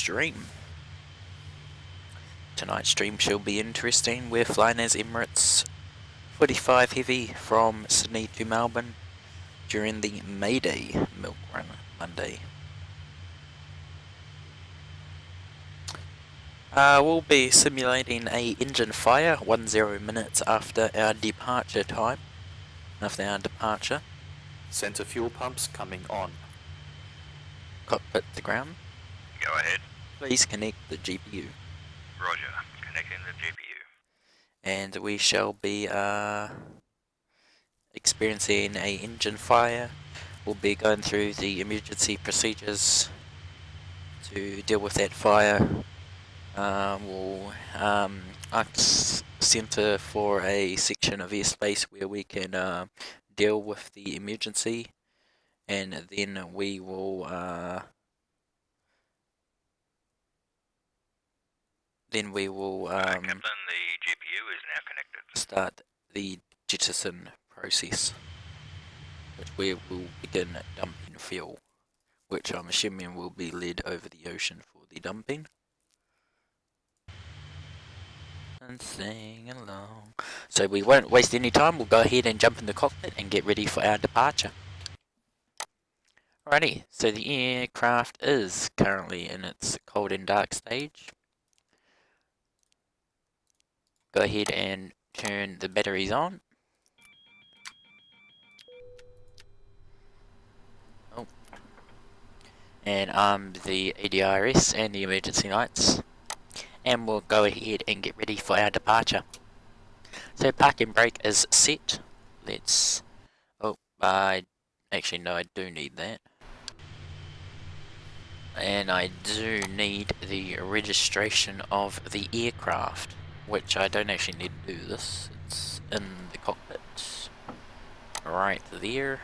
stream. Tonight's stream shall be interesting. We're flying as Emirates 45 Heavy from Sydney to Melbourne during the Mayday Milkrun Monday. We'll be simulating a engine fire 10 minutes after our departure time. After our departure. Center fuel pumps coming on. Cockpit to ground. Go ahead. Please connect the GPU. Roger. Connecting the GPU. And we shall be experiencing a engine fire. We'll be going through the emergency procedures to deal with that fire. We'll ask Centre for a section of airspace where we can deal with the emergency, and then we will Captain, the GPU is now connected. Start the jettison process, which we will begin dumping fuel, which I'm assuming will be led over the ocean for the dumping. And sing along. So we won't waste any time, we'll go ahead and jump in the cockpit and get ready for our departure. Alrighty, so the aircraft is currently in its cold and dark stage. Go ahead and turn the batteries on. Oh. And arm the ADRS and the emergency lights. And we'll go ahead and get ready for our departure. So parking brake is set. Let's... Oh, actually no, I do need that. And I do need the registration of the aircraft, which I don't actually need to do this. It's in the cockpit. Right there.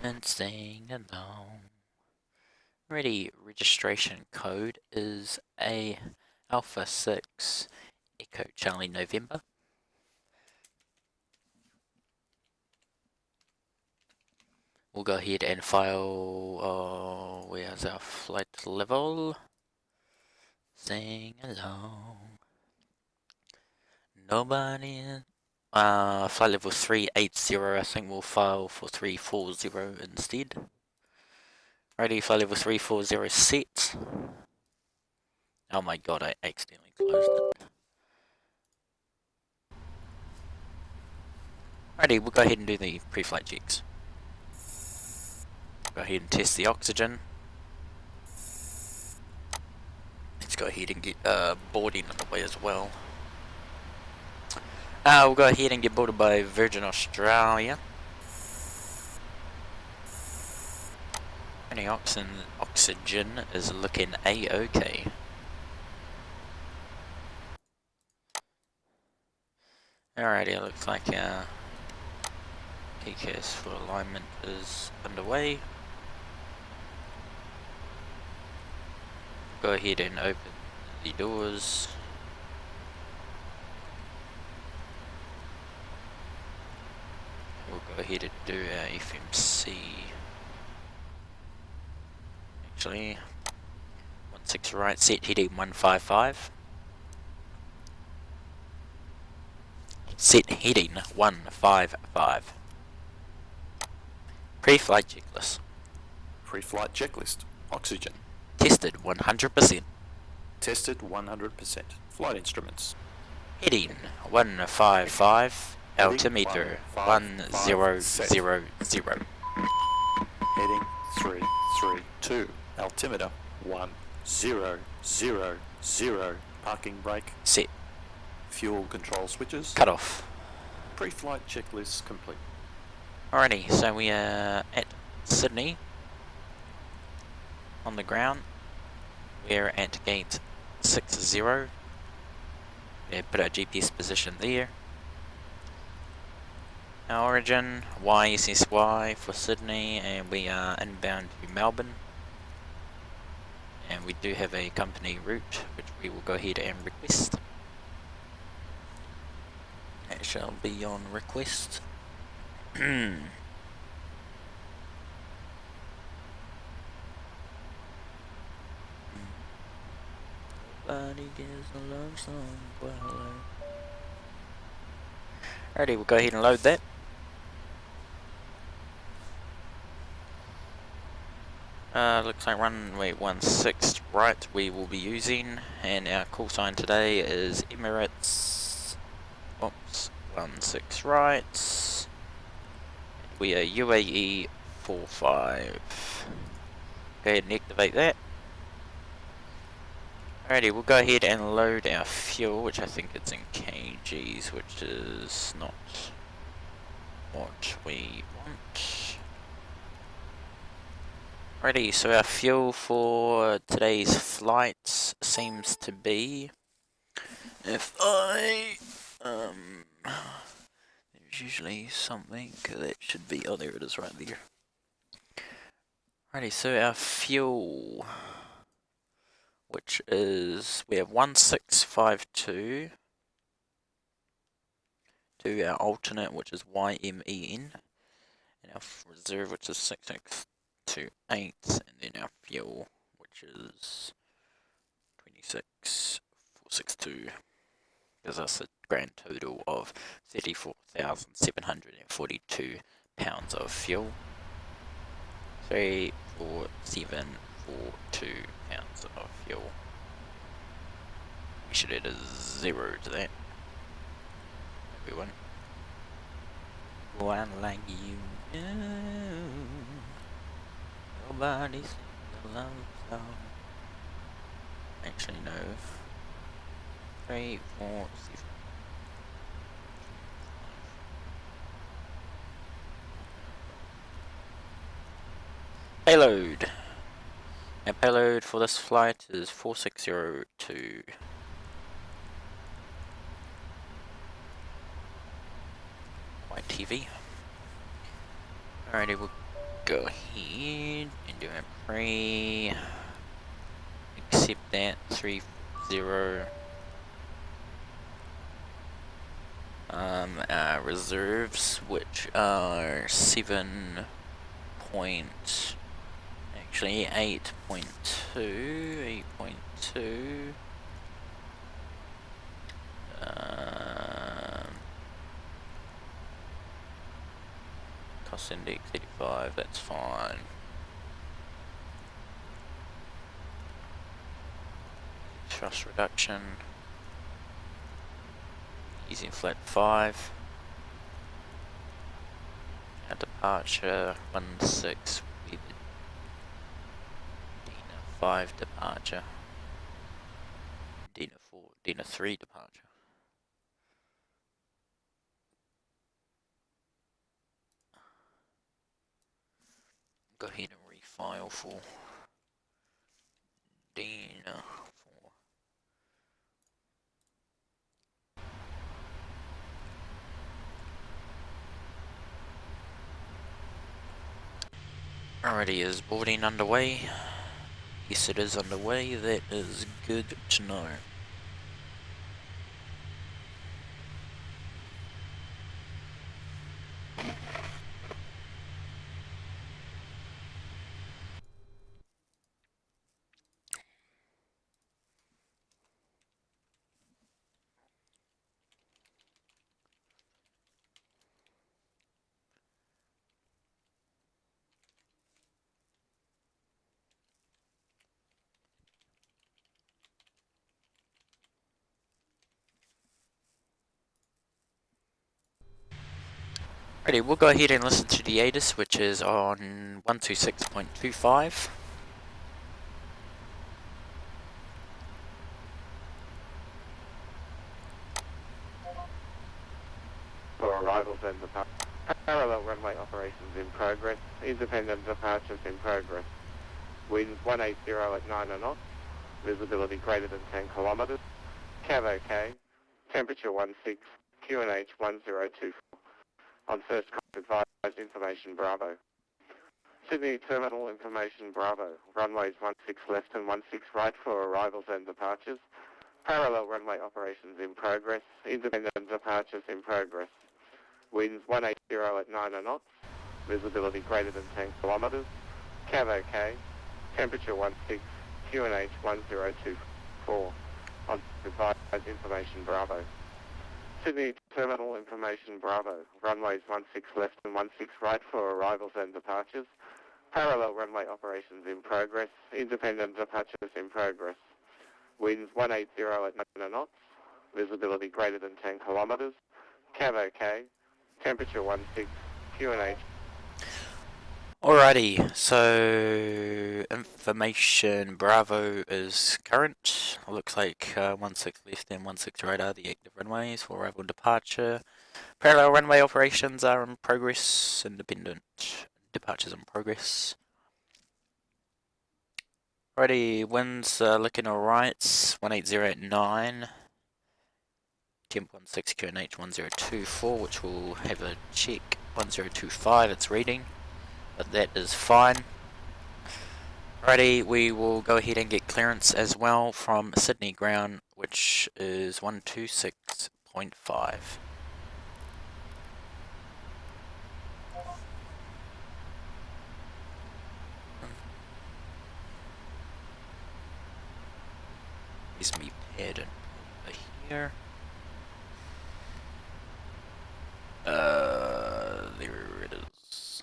And sing along. Ready, registration code is a Alpha 6 Echo Charlie November. We'll go ahead and file, where's our flight level? Sing along. Nobody in, flight level 380, I think we'll file for 340 instead. Ready, flight level 340 set. Oh my god, I accidentally closed it. Alrighty, we'll go ahead and do the pre-flight checks. Go ahead and test the oxygen. Let's go ahead and get boarding underway as well. We'll go ahead and get boarded by Virgin Australia. Any oxygen is looking A-OK. Alrighty, it looks like our PKS for alignment is underway. Go ahead and open the doors. We'll go ahead and do our FMC. Actually, 16 right, set heading 155. Set heading 155. Pre-flight checklist. Pre-flight checklist. Oxygen. Tested 100%. Tested 100%. Flight instruments. Heading 155. Altimeter 1000. Heading 332. Altimeter 1000. Parking brake. Set. Fuel control switches. Cut off. Pre-flight checklist complete. Alrighty, so we are at Sydney. On the ground. We're at gate 60. We put our GPS position there. Our origin YSSY for Sydney, and we are inbound to Melbourne. And we do have a company route, which we will go ahead and request. That shall be on request. Nobody gives a love song quite alone. Alrighty, we'll go ahead and load that. Looks like runway 16 right we will be using, and our call sign today is Emirates. Oops, 16 right. We are UAE45. Go ahead and activate that. Alrighty, we'll go ahead and load our fuel, which I think it's in kgs, which is not what we want. Alrighty, so our fuel for today's flights seems to be, if I, there's usually something that should be, oh there it is right there. Alrighty, so our fuel, which is, we have 1652 to our alternate, which is YMEN, and our reserve, which is 6628, and then our fuel, which is 26462, gives us a grand total of 34,742 pounds of fuel. 34742 pounds of fuel. We should add a 0 to that. Everyone. One like you know. Nobody sings a love song. Actually, no. 3, 4, 6. Payload. Our payload for this flight is 4602. YTV. Alrighty, we'll go ahead and do a pre. Accept that 30. Our reserves, which are 7 point. Actually, 8.2. 8.2. Cost index 85, that's fine. Thrust reduction. Using flat 5. Our departure 16 will be the Dina 5 departure. Dina 4, Dina 3 departure. Go ahead and refile for Dina 4. Alrighty, is boarding underway? Yes, it is underway. That is good to know. Alrighty, we'll go ahead and listen to the ATIS, which is on 126.25. For arrivals and departures. Parallel runway operations in progress. Independent departures in progress. Winds 180 at 9 knots. Visibility greater than 10 kilometres. Cav OK. Temperature 16. QNH 1024. On first contact advised information Bravo. Sydney Terminal information Bravo. Runways 16 left and 16 right for arrivals and departures. Parallel runway operations in progress. Independent departures in progress. Winds 180 at 9 knots. Visibility greater than 10 kilometres. Cav OK. Temperature 16. QNH 1024. On advise information Bravo. Sydney Terminal Information Bravo. Runways 16 left and 16 right for arrivals and departures. Parallel runway operations in progress. Independent departures in progress. Winds 180 at 9 knots. Visibility greater than 10 kilometres. Cav OK. Temperature 16. QNH. Alrighty, so information Bravo is current. Looks like 16 left and 16 right are the active runways for arrival and departure. Parallel runway operations are in progress. Independent departures in progress. Alrighty, winds looking alright. 180 at 9. Temp 16 QNH 1024, which will have a check. 1025, it's reading. But that is fine. Alrighty, we will go ahead and get clearance as well from Sydney ground, which is 126.5. Here's me pad and over here. There it is.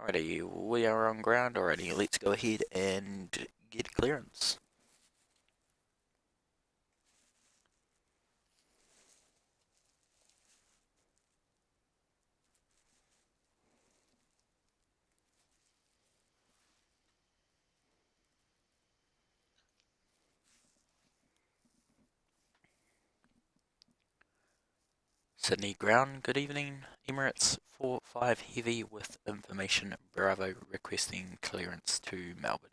Alrighty, we are on ground already. Let's go ahead and get clearance. Sydney ground, good evening. Emirates 45 Heavy with information Bravo requesting clearance to Melbourne.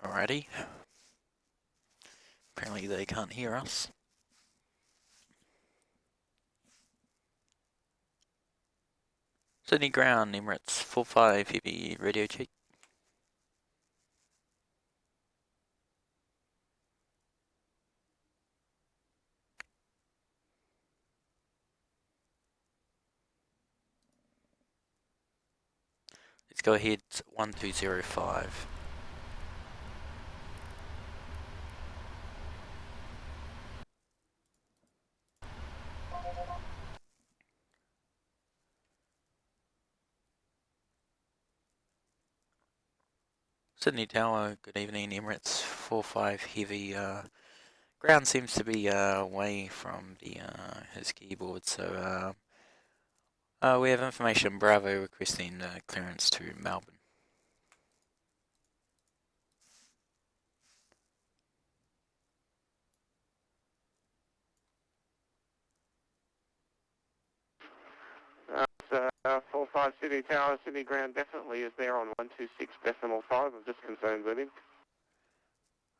Alrighty. Apparently they can't hear us. Sydney ground, Emirates 45 Heavy radio check. Let's go ahead 1205. Sydney Tower, good evening, Emirates 45 Heavy. Ground seems to be away from the his keyboard, so we have information Bravo requesting clearance to Melbourne. So 45 Sydney Tower, Sydney ground definitely is there on 126.5. I'm just concerned with him.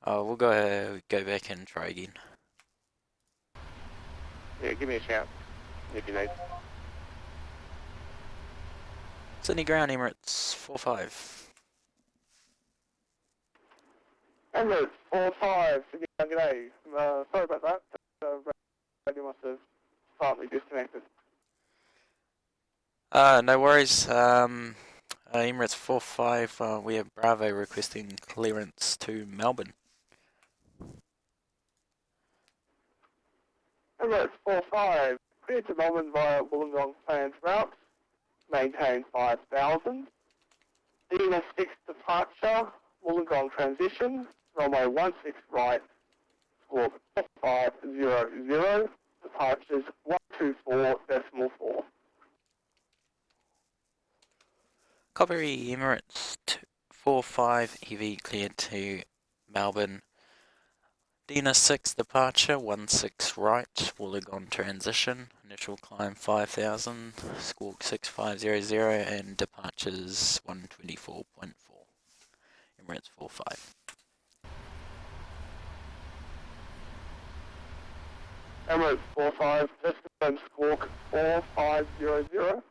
We'll go back and try again. Yeah, give me a shout if you need. Sydney ground, Emirates 45. Emirates 45 Sydney ground, g'day. Sorry about that. Radio must have partly disconnected. No worries. Emirates 45, we have Bravo requesting clearance to Melbourne. Emirates 45, clear to Melbourne via Wollongong planned route, maintain 5,000. Dina 6 departure, Wollongong transition, runway 16 right, squawk 5 4500, departures 124.4. Copy, Emirates 45 EV cleared to Melbourne. Dina 6 departure, 16 right, Wollongong transition, initial climb 5000, squawk 6500 and departures 124.4. Emirates 45. Emirates 45, just confirm squawk 4500.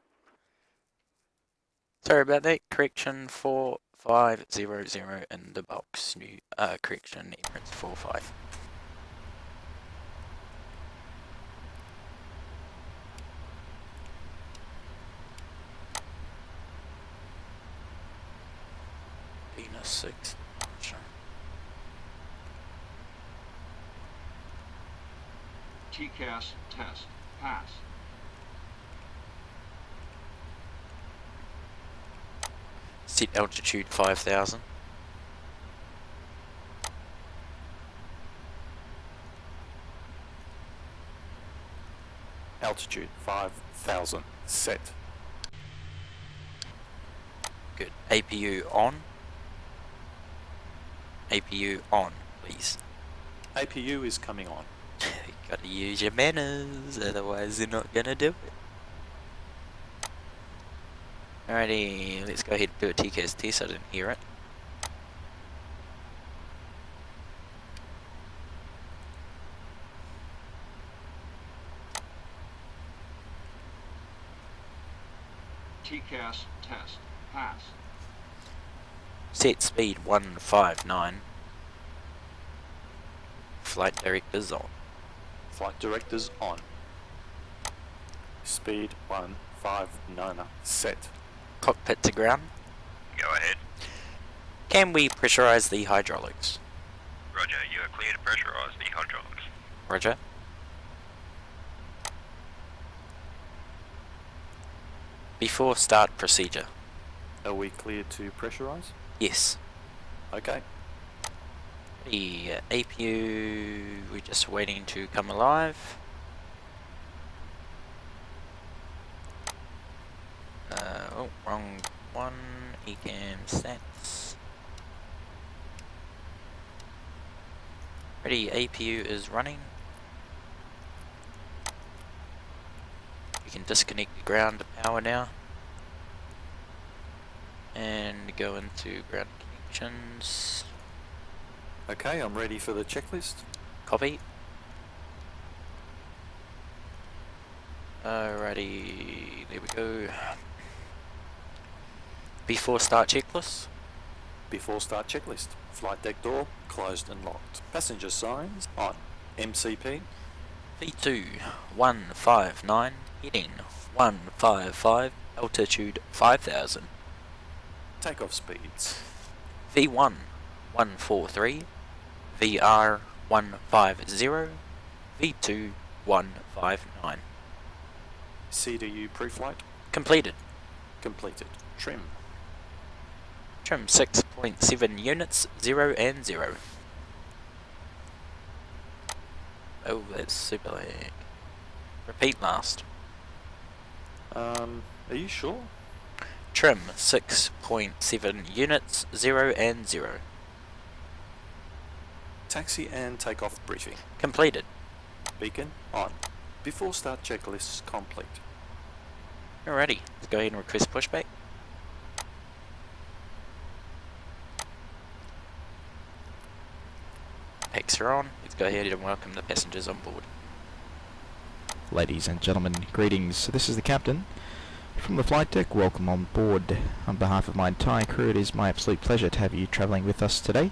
Sorry about that, correction 4500 in the box, new correction Emirates 45. Dina 6 departure. TCAS test. Pass. Set altitude 5000. Altitude 5000. Set. Good. APU on. APU on, please. APU is coming on. You gotta use your manners, otherwise you're not gonna do it. Alrighty, let's go ahead and do a TCAS test, I didn't hear it. TCAS test. Pass. Set speed 159. Flight directors on. Flight directors on. Speed 159. Set. Cockpit to ground. Go ahead. Can we pressurize the hydraulics? Roger, you are clear to pressurize the hydraulics. Roger. Before start procedure. Are we clear to pressurize? Yes. Okay. The APU, we're just waiting to come alive. Oh, wrong one. Ecam stats. Ready, APU is running. You can disconnect the ground power now. And go into ground connections. Okay, I'm ready for the checklist. Copy. Alrighty, there we go. Before start checklist. Before start checklist. Flight deck door closed and locked. Passenger signs on. MCP. V2 159, heading 155, altitude 5000. Takeoff speeds. V1 143, VR 150, V2 159. CDU pre-flight Completed. completed. Trim. Trim 6.7 units, 0 and 0. Oh, that's super lag. Repeat last. Are you sure? Trim 6.7 units, 0 and 0. Taxi and takeoff briefing. Completed. Beacon on. Before start checklist complete. Alrighty, let's go ahead and request pushback. Packs are on. Let's go ahead and welcome the passengers on board. Ladies and gentlemen, greetings. This is the captain from the flight deck. Welcome on board. On behalf of my entire crew, it is my absolute pleasure to have you travelling with us today.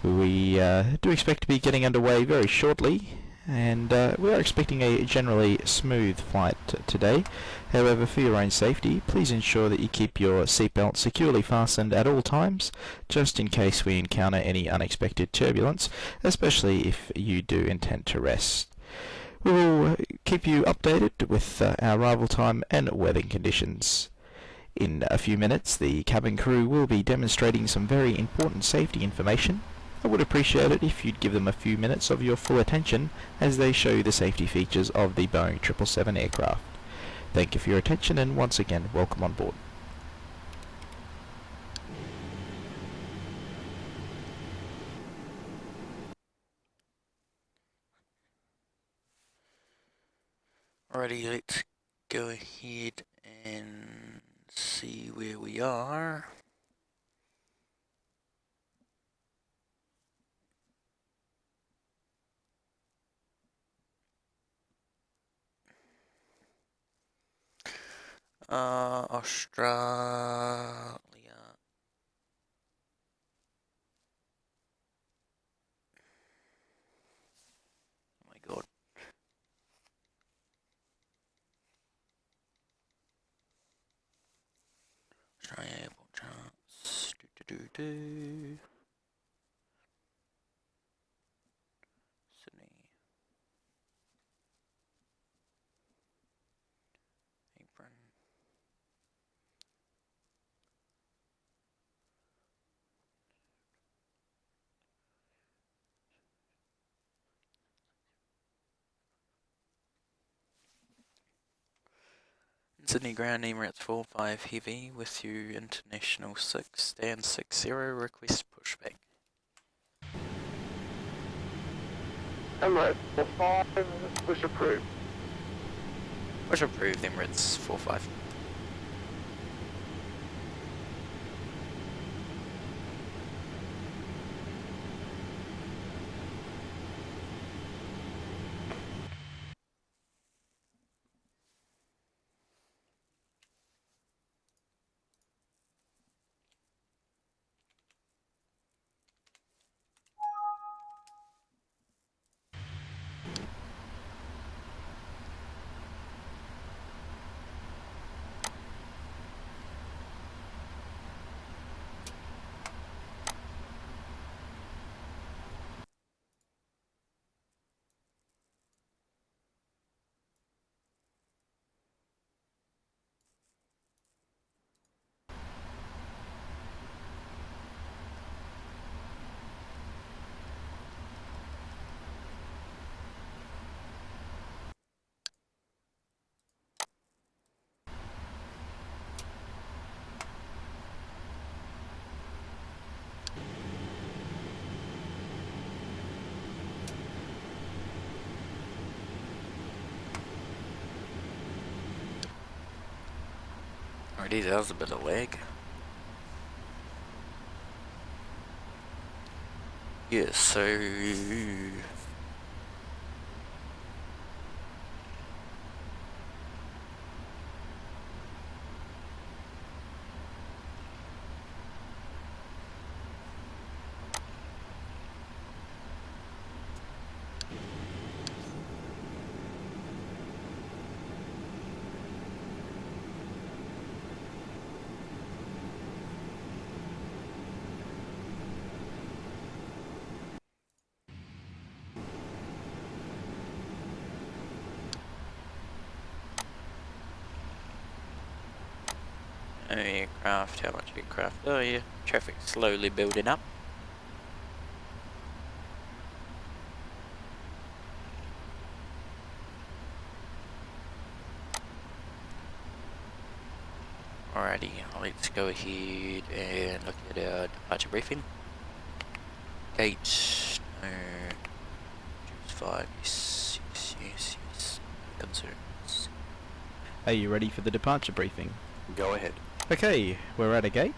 We do expect to be getting underway very shortly, and we are expecting a generally smooth flight today. However, for your own safety, please ensure that you keep your seatbelt securely fastened at all times, just in case we encounter any unexpected turbulence, especially if you do intend to rest. We will keep you updated with our arrival time and weather conditions. In a few minutes, the cabin crew will be demonstrating some very important safety information. I would appreciate it if you'd give them a few minutes of your full attention as they show you the safety features of the Boeing 777 aircraft. Thank you for your attention, and once again, welcome on board. Alrighty, let's go ahead and see where we are. Australia. Oh my god. Australia airport charts. Sydney. Apron. Sydney ground Emirates 45 heavy with you international 6 stand 60 request pushback. Emirates 45, push approved. Push approved Emirates 45. Alrighty, that was a bit of lag. Yeah, so aircraft, how much aircraft? Oh yeah, traffic slowly building up. Alrighty, let's go ahead and look at our departure briefing. Gate, no, choose 5, yes, concerns. Are you ready for the departure briefing? Go ahead. Okay, we're at a gate.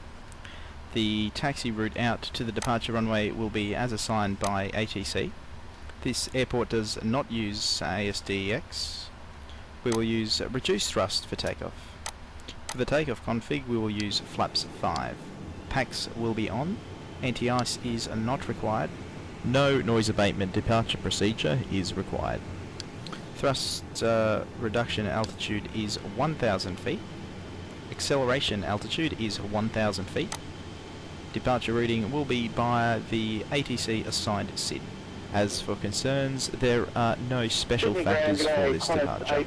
The taxi route out to the departure runway will be as assigned by ATC. This airport does not use ASDX. We will use reduced thrust for takeoff. For the takeoff config, we will use flaps 5. Packs will be on. Anti-ice is not required. No noise abatement departure procedure is required. Thrust reduction altitude is 1,000 feet. Acceleration altitude is 1,000 feet. Departure routing will be by the ATC assigned SID. As for concerns, there are no special factors for this departure.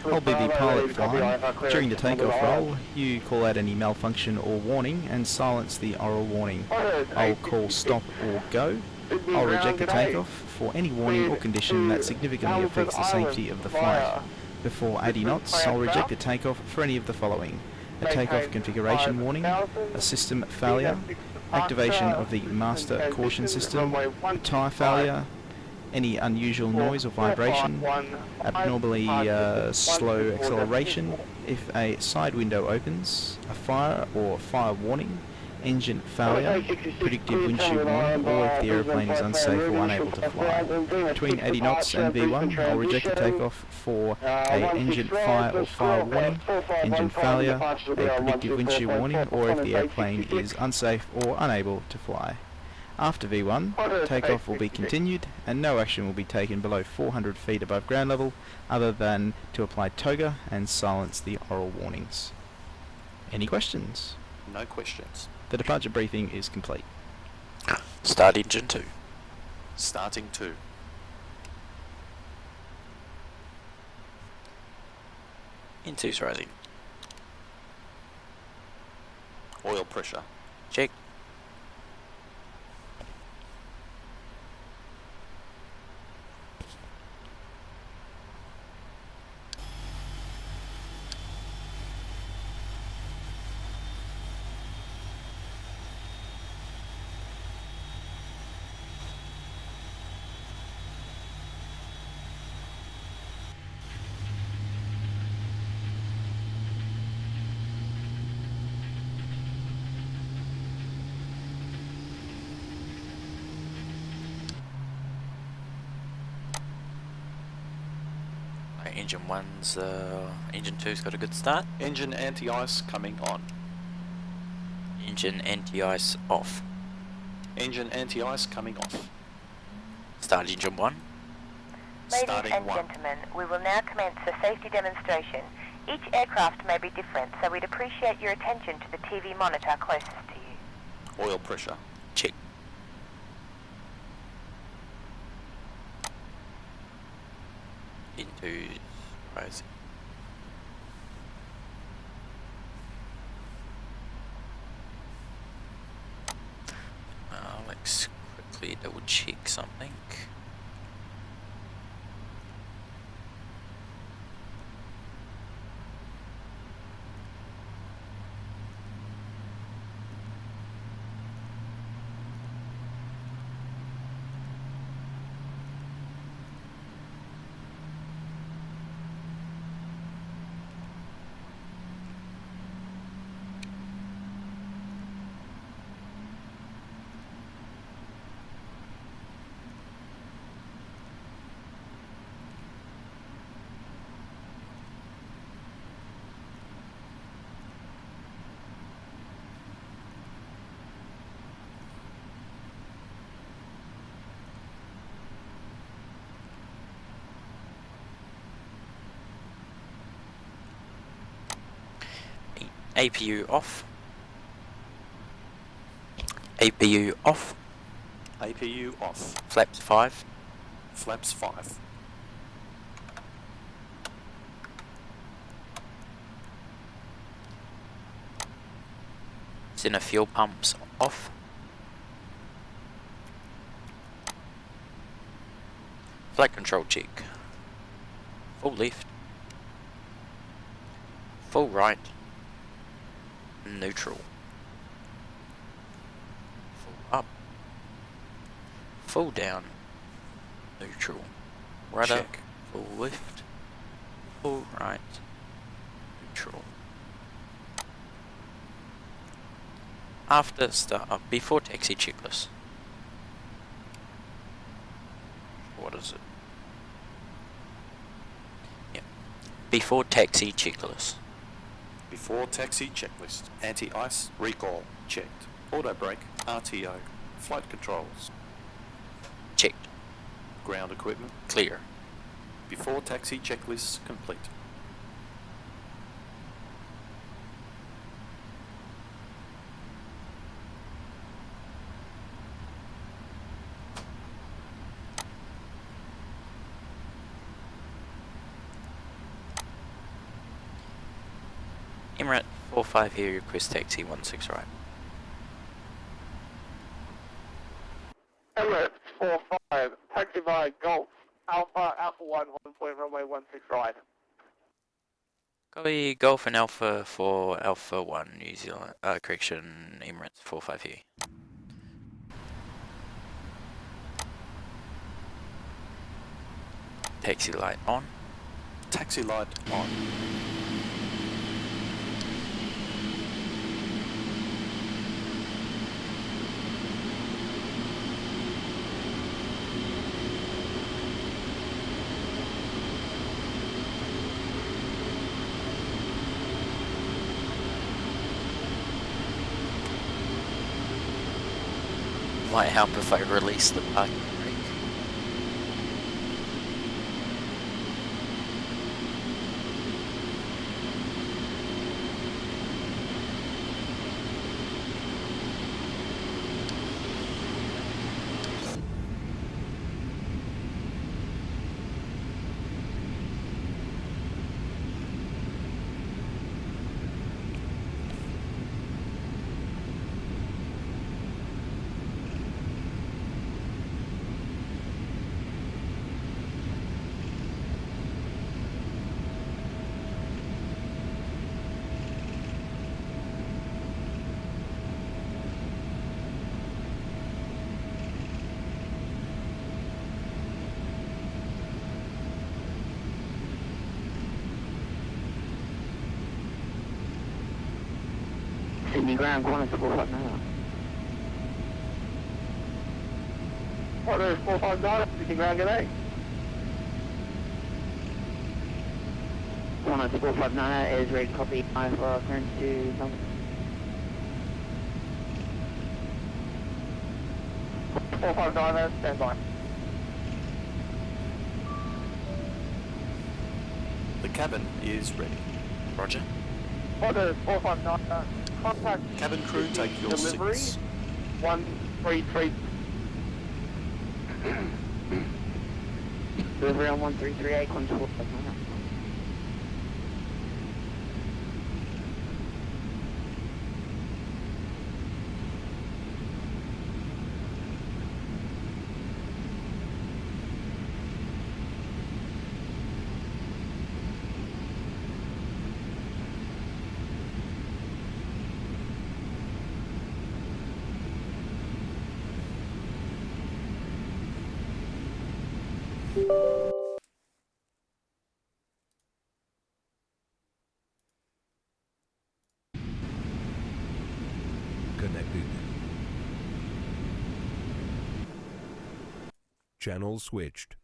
I'll be the pilot flying. During the takeoff roll, you call out any malfunction or warning and silence the oral warning. I'll call stop or go. I'll reject the takeoff for any warning or condition that significantly affects the safety of the flight. Before 80 knots, I'll reject the takeoff for any of the following: a takeoff configuration warning, a system failure, activation of the master caution system, a tyre failure, any unusual noise or vibration, abnormally slow acceleration, if a side window opens, a fire or fire warning, engine failure, predictive windshield warning, or if the aeroplane is unsafe or unable to fly. Between 80 knots and V1, I'll reject the takeoff for a engine fire or fire warning, engine failure, a predictive windshield warning, or if the airplane is unsafe or unable to fly. After V1, takeoff will be continued and no action will be taken below 400 feet above ground level other than to apply toga and silence the oral warnings. Any questions? No questions. The departure briefing is complete. Start engine 2. Starting 2. Engine 2's rising. Oil pressure. Check. Engine 2's got a good start. Engine anti-ice coming on. Engine anti-ice off. Engine anti-ice coming off. Start engine 1. Ladies Starting and 1. gentlemen, we will now commence the safety demonstration. Each aircraft may be different, so we'd appreciate your attention to the TV monitor closest to you. Oil pressure. Check. Into rising. Let's quickly double check something. APU off. APU off. APU off. Flaps 5. Flaps 5. Center fuel pumps off. Flight control check. Full left. Full right. Neutral. Full up. Full down. Neutral. Rudder. Check. Full left. Full right. Neutral. After start, before taxi checklist. What is it? Yeah. Before taxi checklist. Before taxi checklist. Anti-ice recall checked. Auto brake RTO. Flight controls. Checked. Ground equipment. Clear. Before taxi checklist complete. Emirates 45 here, request taxi 16 right. Emirates 45, taxi via Golf, Alpha 1, 1 point runway 16 right. Copy, Golf and Alpha for Alpha 1, New Zealand, correction, Emirates 45 here. Taxi light on. Taxi light on. Might help if I release the parking brake. Sydney ground, corner to 459. Order 459, Sydney ground, good day. Corner to 459 is ready to copy I for clearance to number. 459, stand by. The cabin is ready. Roger. Order 459, contact Cabin crew, take your delivery, seats. 133. Delivery on 1338, control. Connected. Channel switched.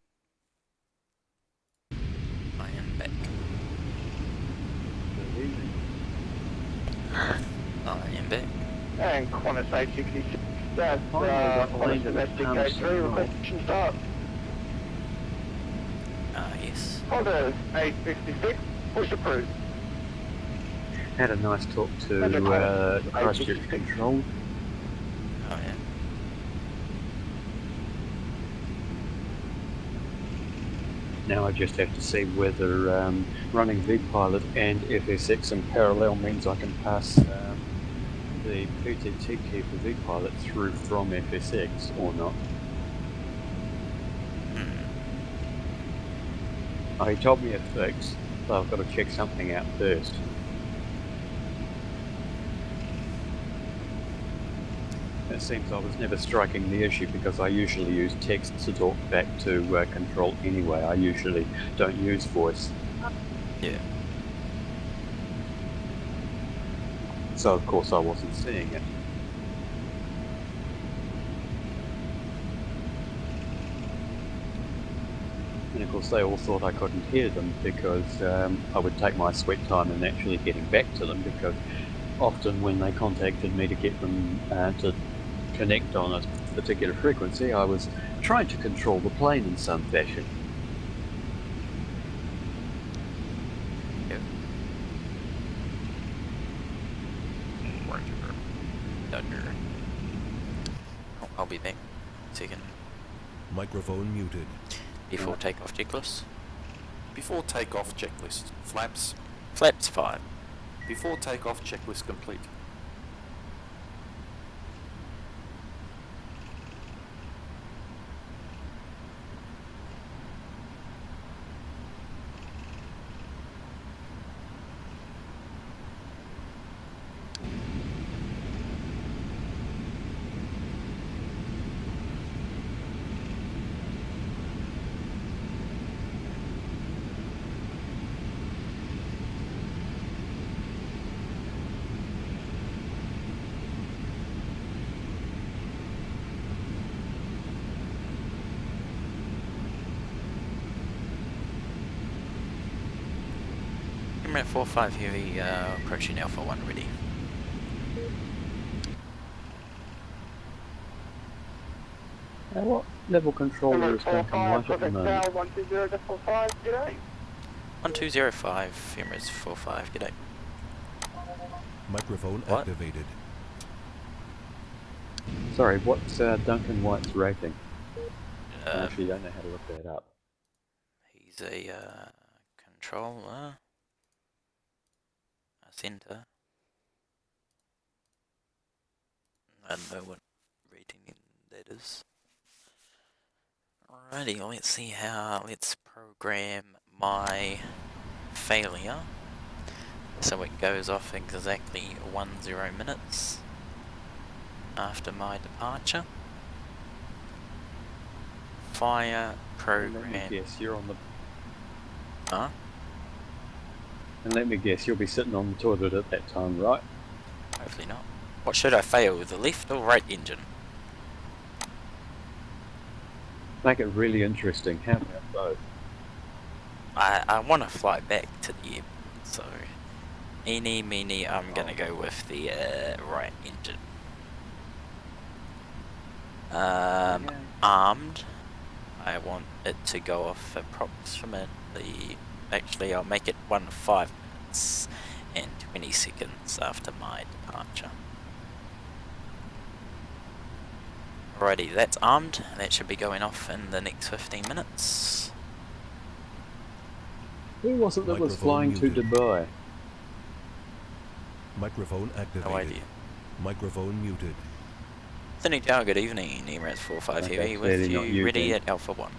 I am back. I am back. And Qantas 866, that's Qantas domestic K3, request start. Yes. Qantas 866, push approved. Had a nice talk to Christchurch Control. Oh yeah. Now I just have to see whether running VPilot and FSX in parallel means I can pass the P3D key for VPilot through from FSX or not. He told me a fix, but I've got to check something out first. It seems I was never striking the issue because I usually use text to talk back to control anyway. I usually don't use voice. Yeah. So of course I wasn't seeing it. And of course they all thought I couldn't hear them because I would take my sweet time in actually getting back to them, because often when they contacted me to get them to connect on a particular frequency, I was trying to control the plane in some fashion. Yep. Roger. I'll be back. Second. Microphone muted. Before takeoff checklist. Before takeoff checklist. Flaps. Flaps 5. Before takeoff, checklist complete. Emirates 45 Heavy, approaching Alpha 1 ready. What level controller is Duncan White at the moment? 120.5, g'day. 1205, Emirates 45, g'day. Microphone What? activated. Sorry, what's Duncan White's rating? I actually don't know how to look that up. He's a controller, a center. I don't know what rating that is. Alrighty, let's see how, let's program my failure so it goes off exactly 10 minutes after my departure. Fire program. Let me guess, you're on the... Huh? And let me guess, you'll be sitting on the toilet at that time, right? Hopefully not. What should I fail, the left or right engine? Make it really interesting. How about both? I want to fly back to the airport, so eeny, meeny, I'm gonna go with the right engine. Armed, I want it to go off approximately, actually I'll make it 5 minutes and 20 seconds after my departure. Alrighty, that's armed, that should be going off in the next 15 minutes. Who was it that was Microphone flying muted. to Dubai? Microphone activated. No idea. Microphone muted. Sydney Tower, good evening, Emirates 45 Okay, Heavy clearly with not you, you, ready then. at Alpha 1.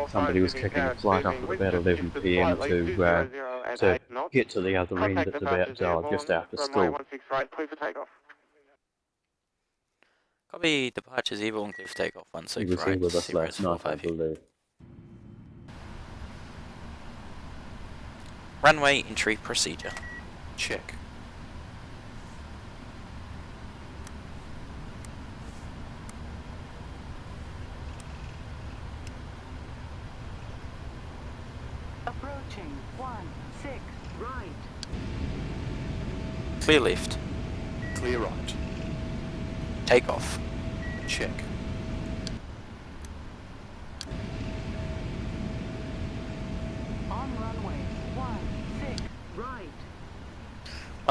Somebody was kicking a flight up at about 11 PM to get to the other end at about just after school. Copy, departures Airborne, clear for takeoff, He 16 was right, here with us Emirates last night, I 45 Heavy. believe. Runway entry procedure. Check. Approaching 16 right. Clear left. Clear right. Takeoff. Check. On runway 16 right.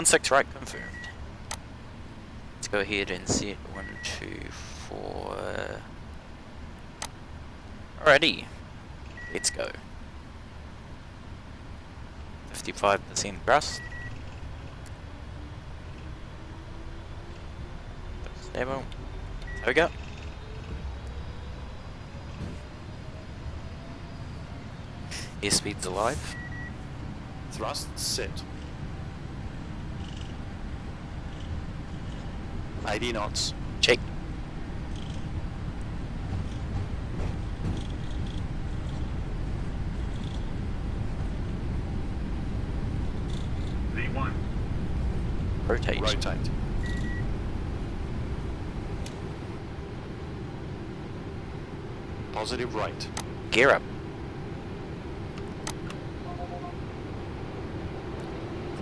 16 right confirmed. Let's go ahead and set 1, 2, 4. Alrighty. Let's go. 55% thrust. Stable. There we go. Airspeed's alive. Thrust set. 80 knots. Check. V1. Rotate. Rotate. Positive rate. Gear up.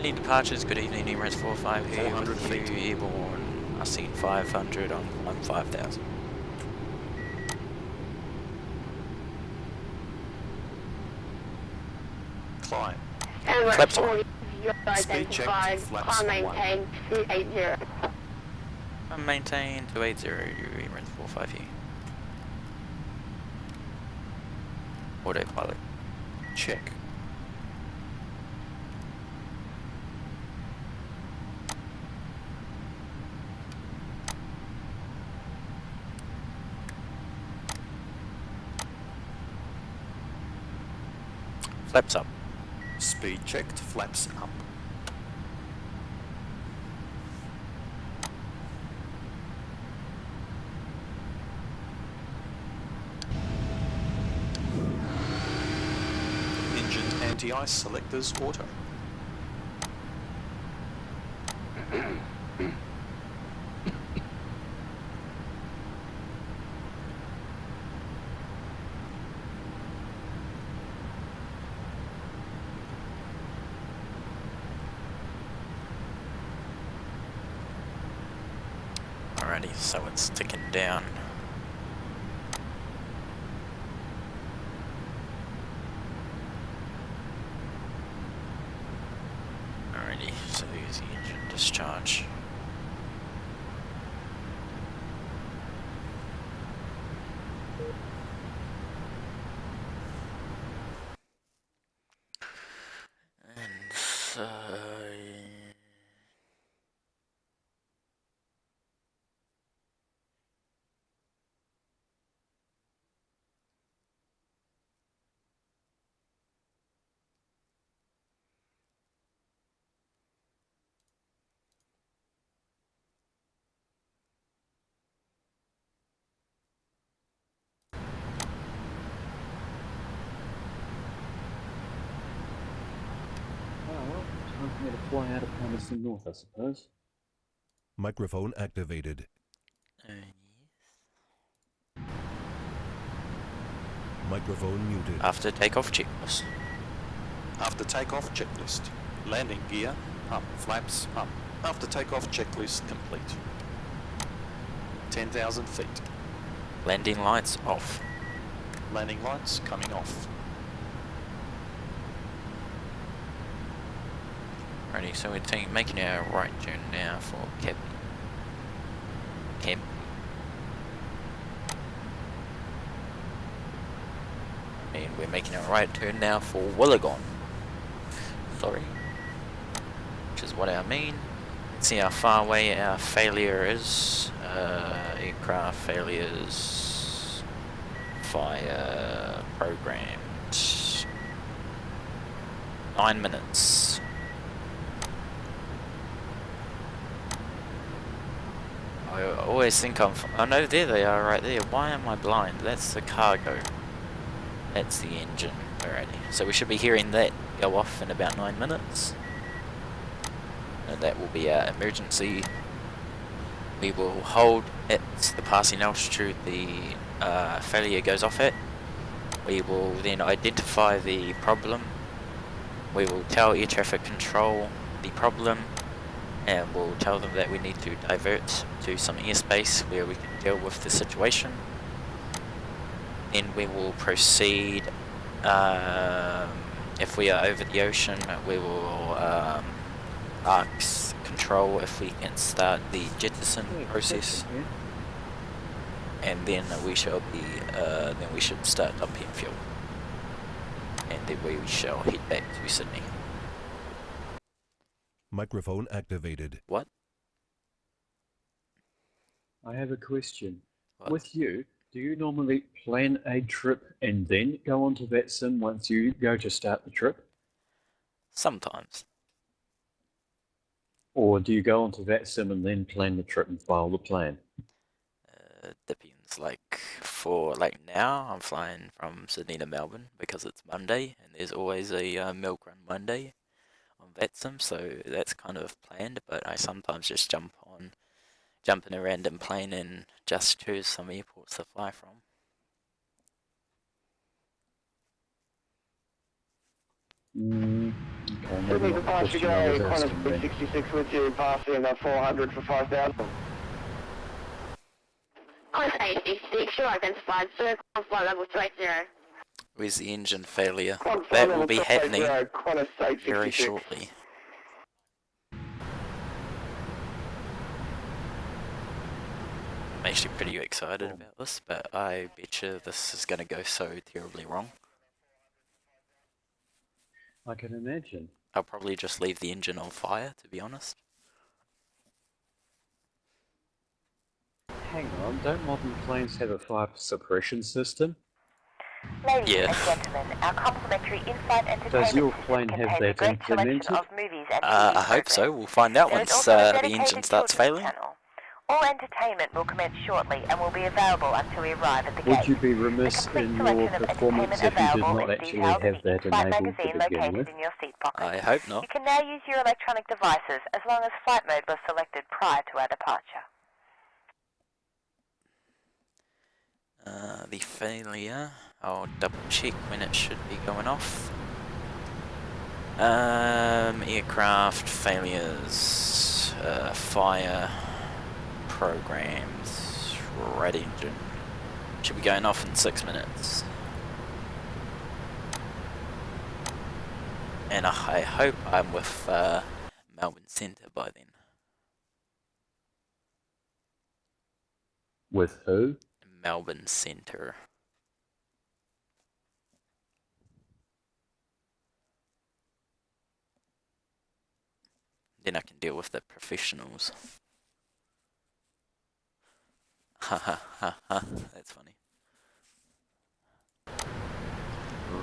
Any departures, good evening, Emirates 45 here 400 with feet. you, Airborne. I seen 500 on 5000. Climb. Flaps on. Speed check. Flaps 1. maintain 280. Maintain 280, you Emirates 45 here. Autopilot. Check. Flaps up. Speed checked, flaps up. Engine anti-ice selectors auto. Alrighty, so it's ticking down. Alrighty, so here's the engine discharge. And so... Oh well, time for me to fly out of Palmerston North, I suppose. Microphone activated. Microphone muted. After takeoff checklist. After takeoff checklist. Landing gear up, flaps up. After takeoff checklist complete. 10,000 feet. Landing lights off. Landing lights coming off. Alrighty, so we're making our right turn now for Cap. And we're making our right turn now for Wollongong. Sorry. Which is what I mean. Let's see how far away our failure is. Aircraft failures. Fire programmed. 9 minutes. I always think oh no, there they are right there. Why am I blind? That's the cargo. That's the engine. Alrighty. So we should be hearing that go off in about 9 minutes. And that will be our emergency. We will hold at the passing altitude the failure goes off at. We will then identify the problem. We will tell air traffic control the problem, and we'll tell them that we need to divert to some airspace where we can deal with the situation. Then we will proceed. If we are over the ocean, we will ask control if we can start the jettison process, and then we shall be. Then we should start dumping fuel, and then we shall head back to Sydney. Microphone activated. What? I have a question. What? With you, do you normally plan a trip and then go onto Vatsim once you go to start the trip? Sometimes. Or do you go onto Vatsim and then plan the trip and file the plan? Depends. Like for now, I'm flying from Sydney to Melbourne because it's Monday, and there's always a Milkrun Monday on Vatsim, so that's kind of planned. But I sometimes just jump in a random plane and just choose some airports to fly from. Okay, Sydney maybe to not the question I was asking then. 66 with you, passing 400 for 5,000. On stage 66, you're identified, circle flight level 30. Where's the engine failure? That will be happening very shortly. I'm actually pretty excited about this, but I bet you this is going to go so terribly wrong. I can imagine. I'll probably just leave the engine on fire, to be honest. Hang on, don't modern planes have a fire suppression system? Ladies Yeah. and gentlemen, our complimentary in-flight entertainment Does your system plane have contains a that great selection implemented? of movies and TV I hope so. programs. We'll find out There is once also a the dedicated engine starts children's failing. channel. All entertainment will commence shortly and will be available until we arrive at the Would gate. you be The remiss complete in your selection of performance entertainment if you did available not is actually detailed in have the that in-flight enabled to magazine begin located with? in your seat pocket. I hope not. You can now use your electronic devices as long as flight mode was selected prior to our departure. The failure. I'll double check when it should be going off. Aircraft failures, fire programs, red engine. Should be going off in 6 minutes. And I hope I'm with Melbourne Centre by then. With who? Melbourne Centre. Then I can deal with the professionals. Ha ha ha ha, that's funny.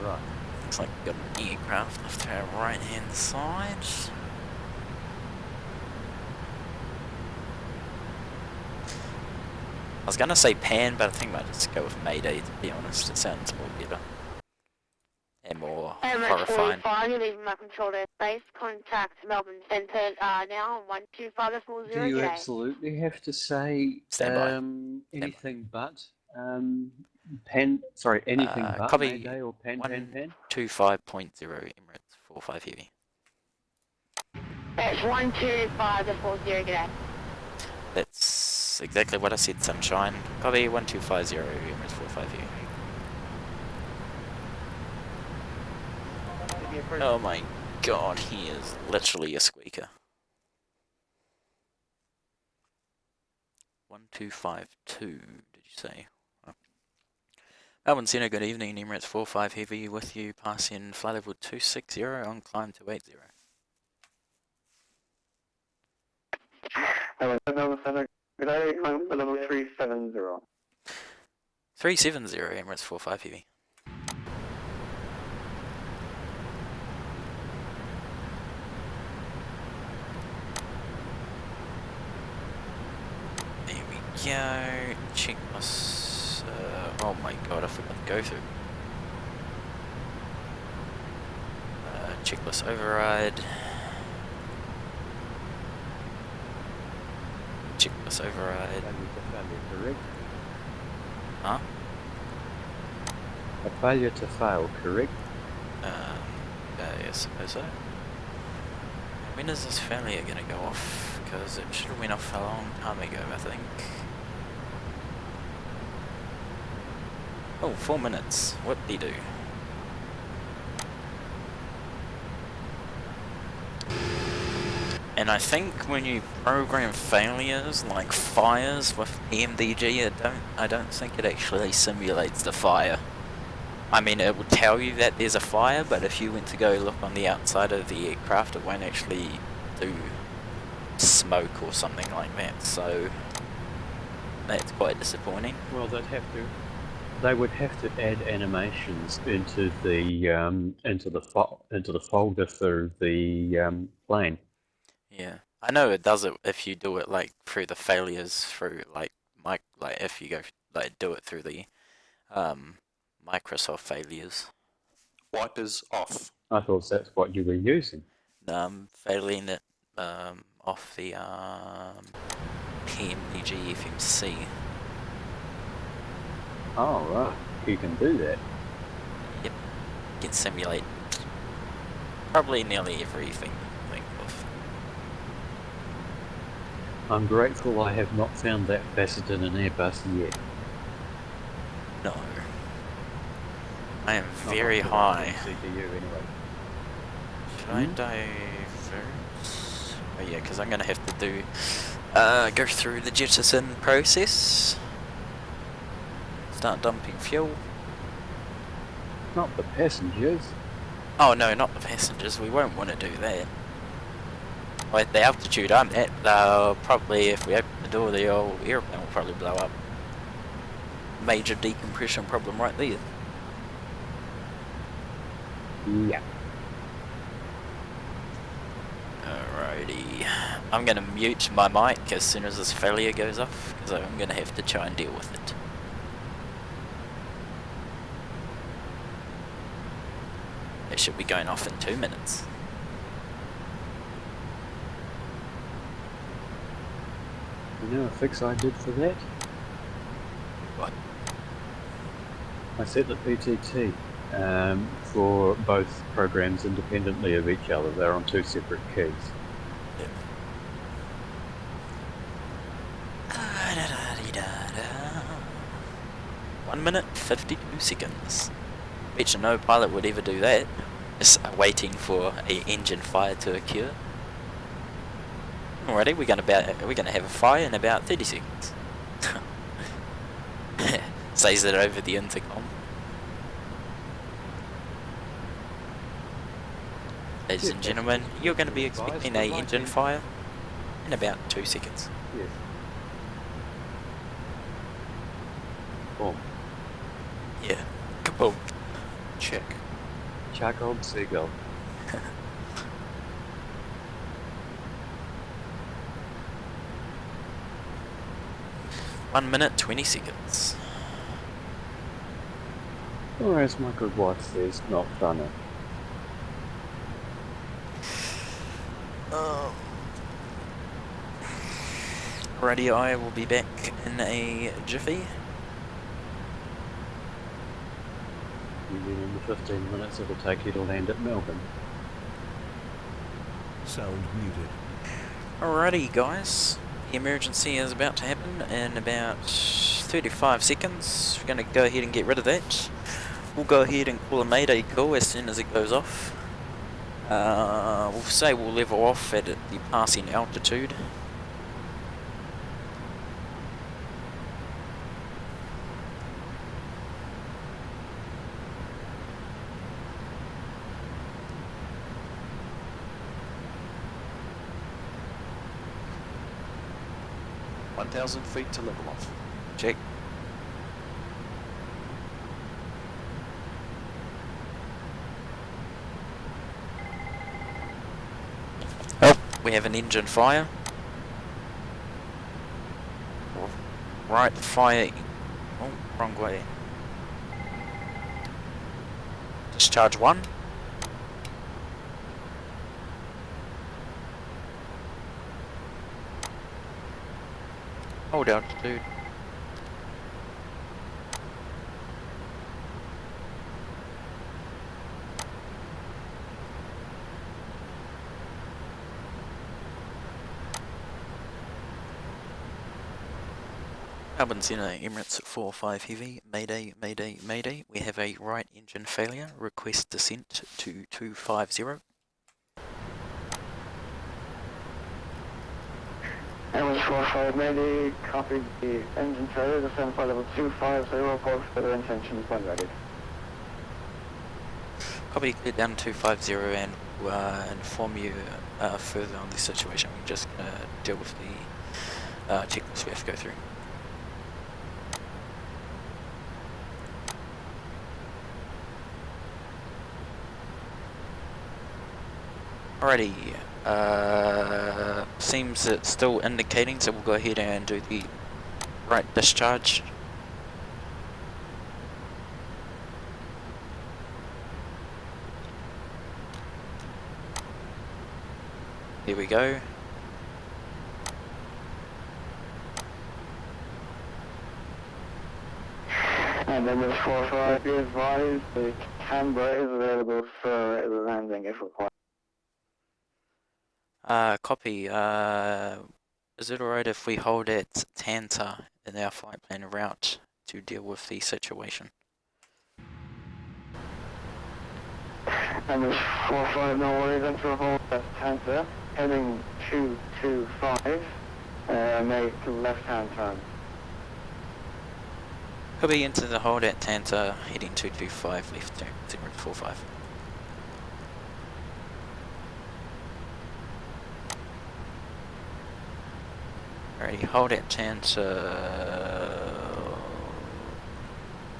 Right. Looks like we've got an aircraft off to our right hand side. I was gonna say Pan, but I think I might just go with Mayday, to be honest. It sounds more better. And more horrifying. 45, you're leaving my controlled airspace. Contact Melbourne Centre now on 125.40. Do you absolutely have to say Stand by. anything but anything but copy Mayday or Pan? 125.0 Emirates 45 Heavy. It's 125.40, g'day. That's exactly what I said, Sunshine. Copy 1250 Emirates 45 Heavy. Oh my god, he is literally a squeaker. 1252, did you say? Oh. Melbourne Centre, good evening. Emirates 45 Heavy with you, passing flight level 260 on climb 280. Hello, Melbourne Centre, good day, climb for level 370. 370, Emirates 45 Heavy. There we go. Check this. Oh my god, I forgot to go through. Checklist override. Checklist override. Correct. Huh? A failure to fail, correct? Yeah, I suppose so. When is this failure gonna go off? Because it should have went off a long time ago, I think. Oh, 4 minutes. What did he do? And I think when you program failures like fires with Pmdg, I don't think it actually simulates the fire. I mean, it will tell you that there's a fire, but if you went to go look on the outside of the aircraft, it won't actually do smoke or something like that. So that's quite disappointing. Well, they would have to add animations into the folder for the plane. Yeah, I know it does it if you do it like through the failures through like if you go do it through the Microsoft failures. Wipers off. I thought that's what you were using. Failing it off the Pmdg FMC. Oh right, you can do that. Yep, you can simulate probably nearly everything you think of. I'm grateful I have not found that facet in an Airbus yet. No. I am very high. CPU anyway. Should I divert? Oh yeah, because I'm going to have to do go through the jettison process. Start dumping fuel. Not the passengers. Oh no, not the passengers. We won't want to do that. At the altitude I'm at, probably if we open the door, the old airplane will probably blow up. Major decompression problem right there. Yeah. Alrighty. I'm gonna mute my mic as soon as this failure goes off, because I'm gonna have to try and deal with it. It should be going off in 2 minutes. You know a fix I did for that? What? I set the PTT for both programs independently of each other. They're on 2 separate keys. Yep. 1 minute, 52 seconds. Bet you no pilot would ever do that. Just waiting for a engine fire to occur. Alrighty, we're gonna have a fire in about 30 seconds. Says it over the intercom. Ladies and gentlemen, you're going to be expecting a engine fire in about 2 seconds. Yes. Boom. Yeah. Kaboom. Check. Charcoal seagull. 1 minute, 20 seconds. Or as my good wife says, not funny. Alrighty, I will be back in a jiffy. You mean in the 15 minutes it'll take you to land at Melbourne? Sound muted. Alrighty, guys. The emergency is about to happen in about 35 seconds. We're going to go ahead and get rid of that. We'll go ahead and call a Mayday call as soon as it goes off. We'll say we'll level off at the passing altitude. $1,000 feet to level off. Check. Oh, we have an engine fire. Right, fire. Oh, wrong way. Discharge 1. Hold altitude. Melbourne Centre, Emirates 45 Heavy, Mayday, Mayday, Mayday. We have a right engine failure. Request descent to 250. Emirates 45 Mayday, copy the engine failure, descend flight level 250, report further intentions when ready. Copy, clear down 250 and inform you further on the situation. We're just going to deal with the checklist we have to go through. Alrighty, seems it's still indicating, so we'll go ahead and do the right discharge. Here we go. And then the 45, be advised, the camber is available for landing if required. Copy. Is it alright if we hold at Tanta in our flight plan route to deal with the situation? And the 45, no worries, enter hold at Tanta, heading 225, make left-hand turn. Copy, into the hold at Tanta, heading 225, left turn, 045. Alrighty, hold at Tanta,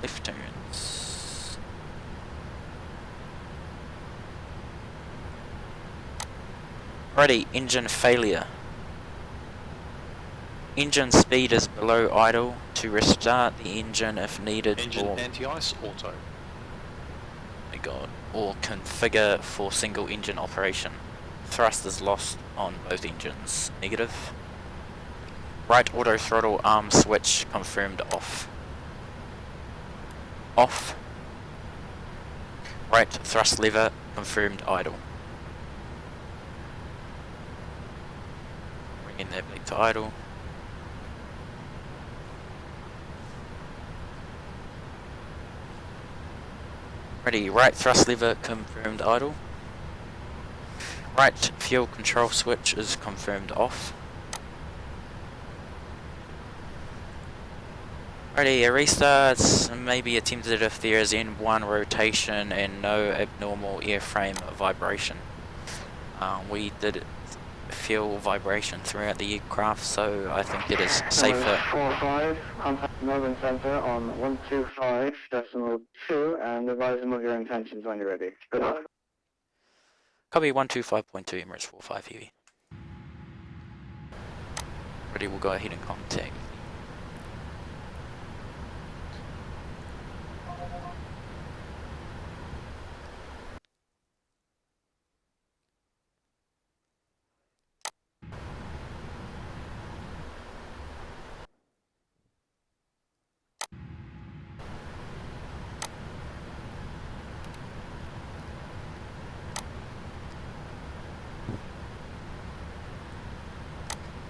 left turns. Righty, engine failure. Engine speed is below idle. To restart the engine if needed, Engine or anti-ice auto. my god, or configure for single engine operation. Thrust is lost on both engines. Negative. Right auto throttle arm switch confirmed off. Off. Right thrust lever confirmed idle. Bringing that back to idle. Ready, right thrust lever confirmed idle. Right fuel control switch is confirmed off. Ready, a restart may be attempted if there is N1 rotation and no abnormal airframe vibration. We did feel vibration throughout the aircraft, so I think it is safer. 45, contact Melbourne Centre on 125.2 and advise them of your intentions when you're ready. Good luck. Copy 125.2 Emirates 45 Heavy. Ready, we'll go ahead and contact.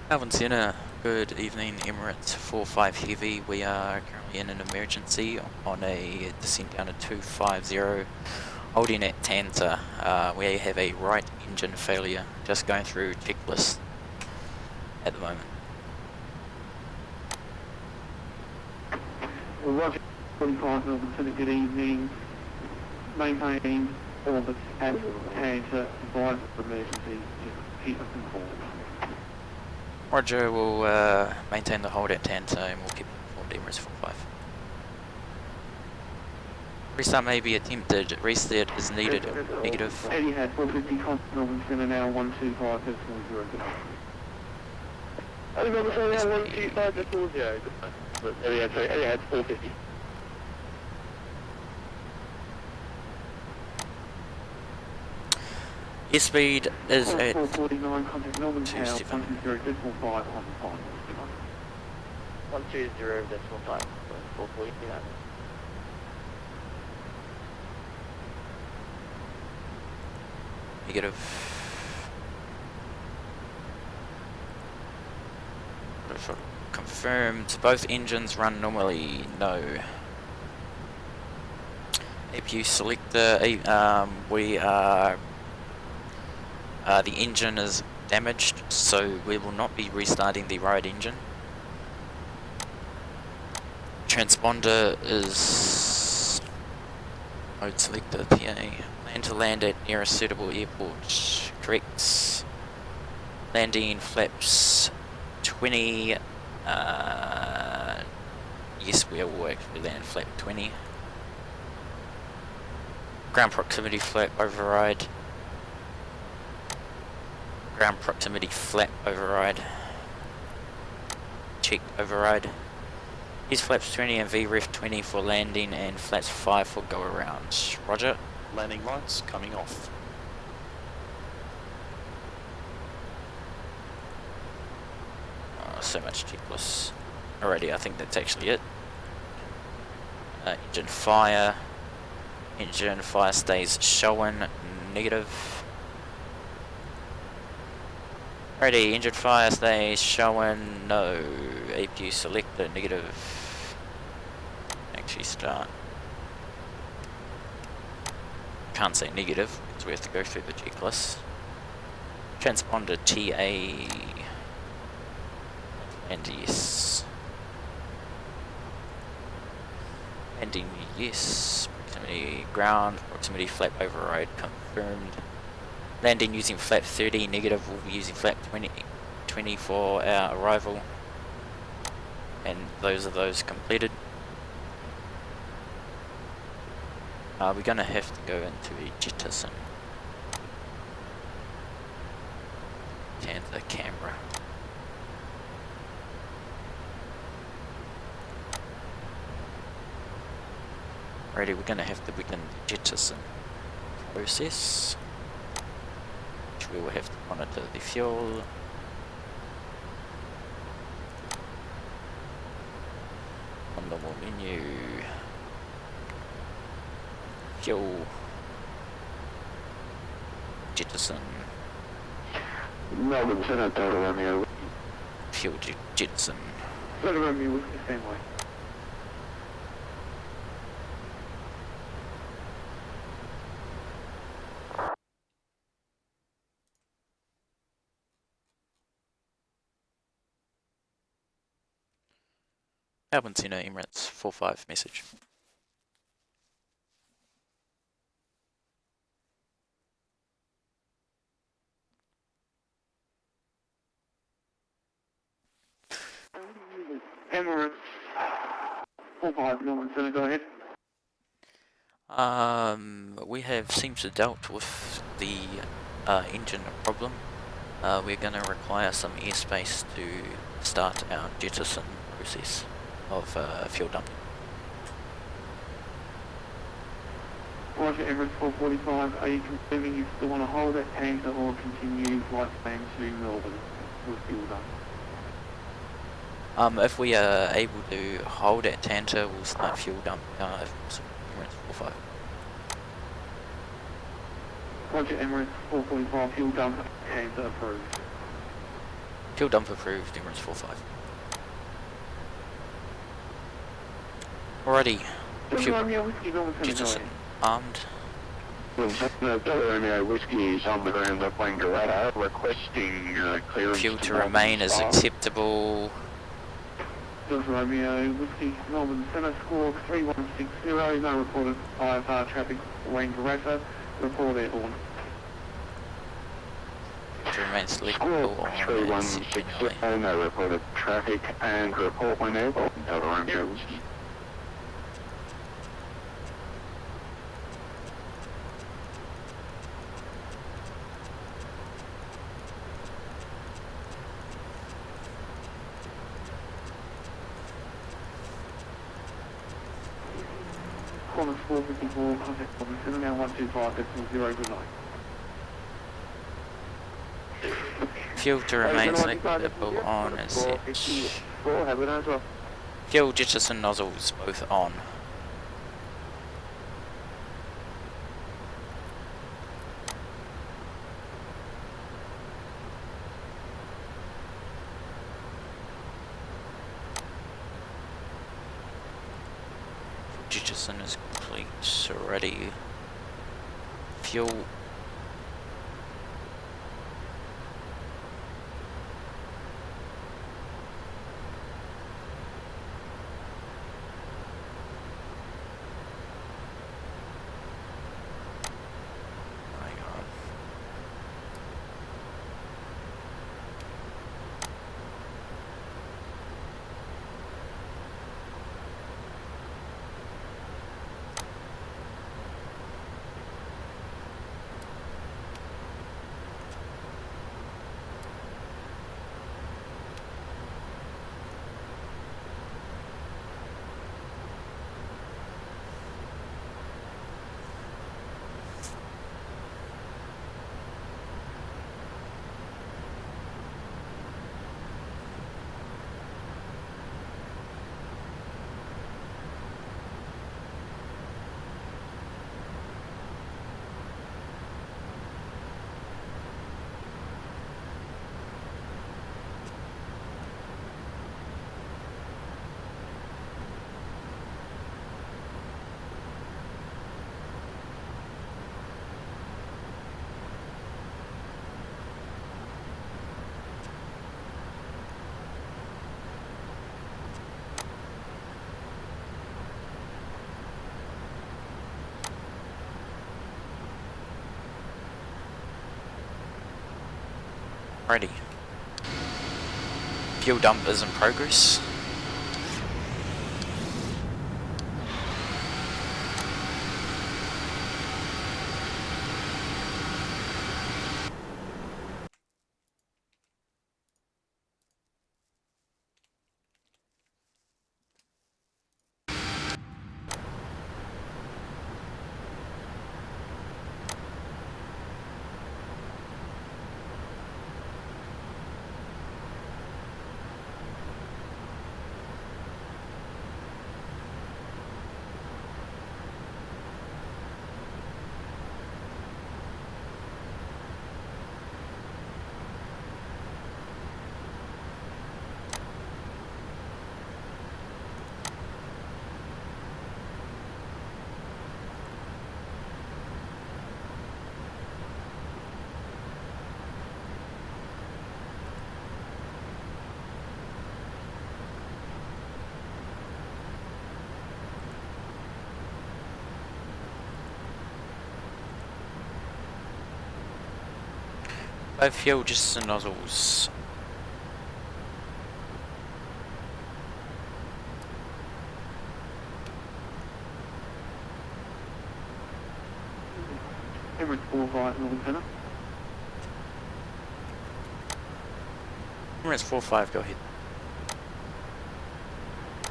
Melbourne Centre, good evening, Emirates 45 Heavy. We are currently in an emergency on a descent down to 250, holding at Tanta. We have a right engine failure, just going through checklist at the moment. Roger, 45, Melbourne Centre, good evening. Maintain all the and advise of emergency, just keep us informed. Roger, we'll maintain the hold at Tanta and we'll keep informed Emirates 45. Restart may be attempted, reset is needed, negative. Eddie had 450 contact Melbourne Centre now 125 decimal 0. Eddie Melbourne Centre now 125 decimal 0. Eddie had 450. Airspeed is at 449, contact Melbourne Tower, 27. 120.5 on 120.5, 449. negative. Confirmed. Both engines run normally. No. APU selector. We are. The engine is damaged, so we will not be restarting the right engine. Transponder is mode selector. PA. Plan to land at nearest suitable airport. Correct. Landing flaps 20. Yes, we will actually land flap 20. Ground proximity flap override. Ground proximity flap override. Check override. Use flaps 20 and VREF 20 for landing and flaps 5 for go around. Roger. Landing lights coming off. So much checklist. Alrighty, I think that's actually it. Engine fire. Engine fire stays showing negative. Alrighty, engine fire stays showing no. APU selector negative. Actually start. Can't say negative because we have to go through the checklist. Transponder TA. And yes. Ending yes. Proximity ground, proximity flap override confirmed. Landing using flap 30, negative, we'll be using flap 20 for our arrival. And those are those completed. We're gonna have to go into a jettison. Panther camera. Alrighty, we're gonna have to begin the jettison process, which we will have to monitor the fuel. On the more menu, fuel, jettison, Melbourne Centre, Delta Romeo. fuel jettison. Delta Romeo, Whiskey, same way. Melbourne Centre, Emirates 45 message. Emirates 45, Melbourne Centre, go ahead. We have seems to dealt with the engine problem. We're going to require some airspace to start our jettison process of fuel dumping. Roger, Emirates 445, are you confirming you still want to hold that tanker or continue flight plan to Melbourne with fuel dump? If we are able to hold at Tanta, we'll start fuel dump if possible. Emirates 45. Roger, Emirates 445, fuel dump, Tanta approved. Fuel dump approved, Emirates 45. Alrighty. Delta Romeo Whiskey, Melbourne Centre, go Jettison ahead. armed. Delta Romeo Whiskey is on the ground up Wangaratta, requesting clearance. Fuel to remain as acceptable. Delta Romeo Whiskey, Melbourne Centre, score 3160, no reported IFR traffic, Wangaratta, report airborne. To remain Score selectable on 3160, no reported traffic, and report when airborne, Delta Romeo Whiskey. Corner 454, contact Melbourne Centre, now 125.0, good night. Fuel to remain selectable on as such. Have a nice one. Fuel jettison nozzles both on. Jettison is complete already. Fuel. Hang on. Alrighty. Fuel dump is in progress. 5 fuel, just the nozzles. Emirates 45, Northern Centre. Emirates 45, go ahead.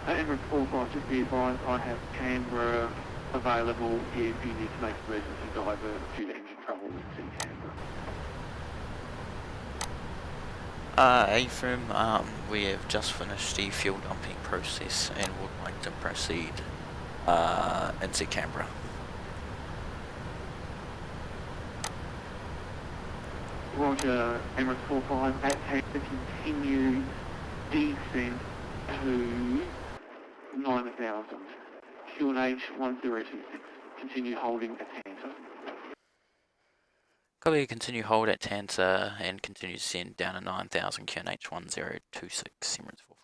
Emirates 45, just be advised, I have Canberra available if you need to make emergency divert due to engine trouble in Canberra. AFIRM, we have just finished the fuel dumping process and would like to proceed into Canberra. Roger, Emirates 45, at Canberra, continue descent to 9,000. QNH 1026. Continue holding at Tanta. Copy, continue hold at Tanta and continue to send down to 9,000 QNH 1026, Emirates 45.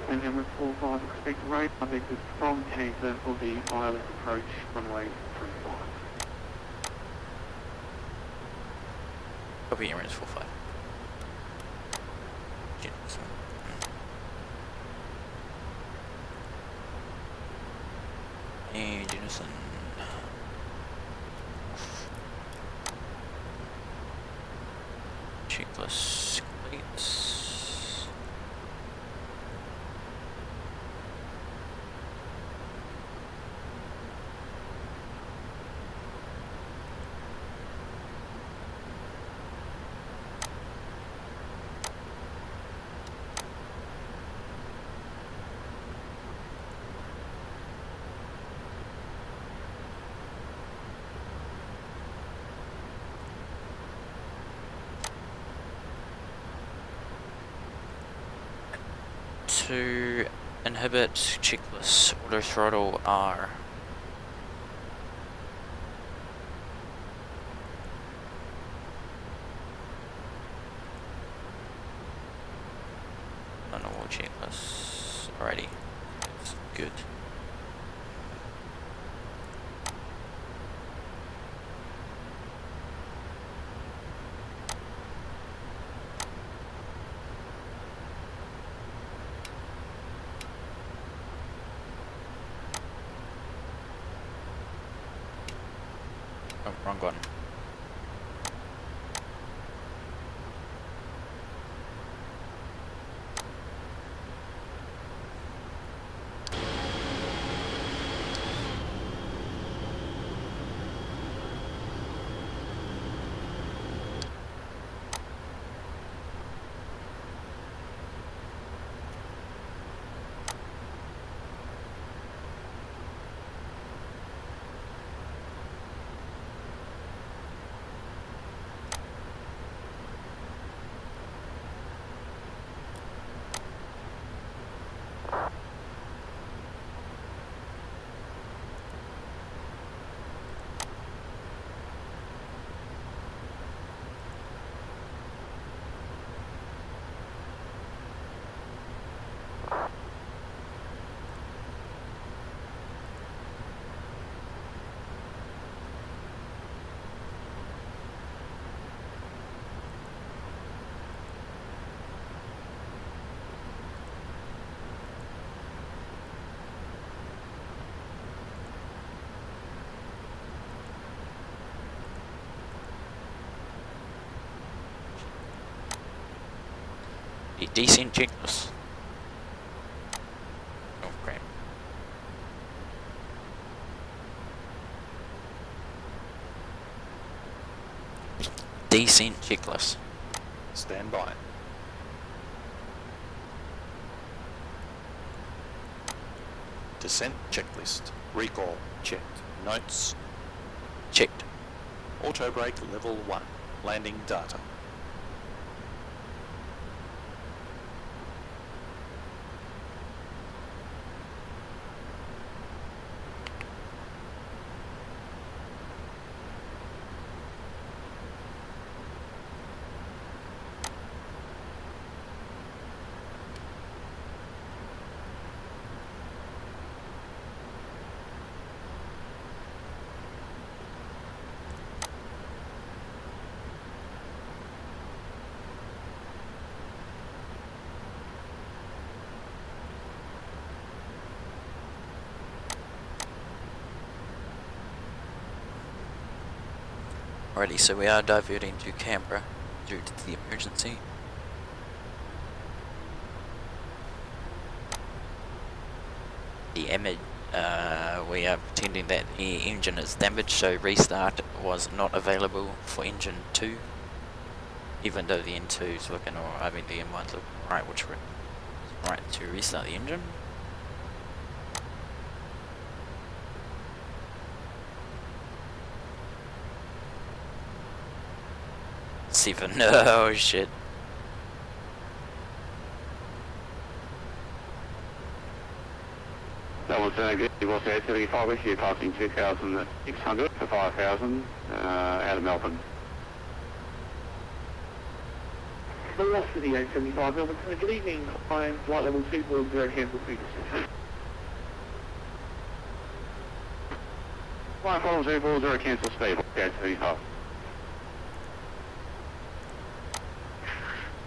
And Emirates 45, expect radar vectors from Tanta for the wireless approach runway 35. Copy, Emirates 45. And Unison. Checklist complete. To inhibit checklist, auto throttle R. No more checklists. Alrighty, that's good. Oh, wrong one. A decent checklist. Oh, great. Decent checklist. Stand by. Descent checklist. Recall checked. Notes Checked. auto brake level 1. Landing data. Alrighty, so we are diverting to Canberra due to the emergency. The image, we are pretending that the engine is damaged, so restart was not available for engine 2. Even though the N2 is looking alright, I mean the M1's looking alright, which we're right to restart the engine. Seven, oh shit. That was good. You also had 75 with you passing 2,600 for 5,000 out of Melbourne. Velocity 875 Melbourne. Good evening. I'm flight level 240 cancel frequency. Flight level 240 cancel speed. 875.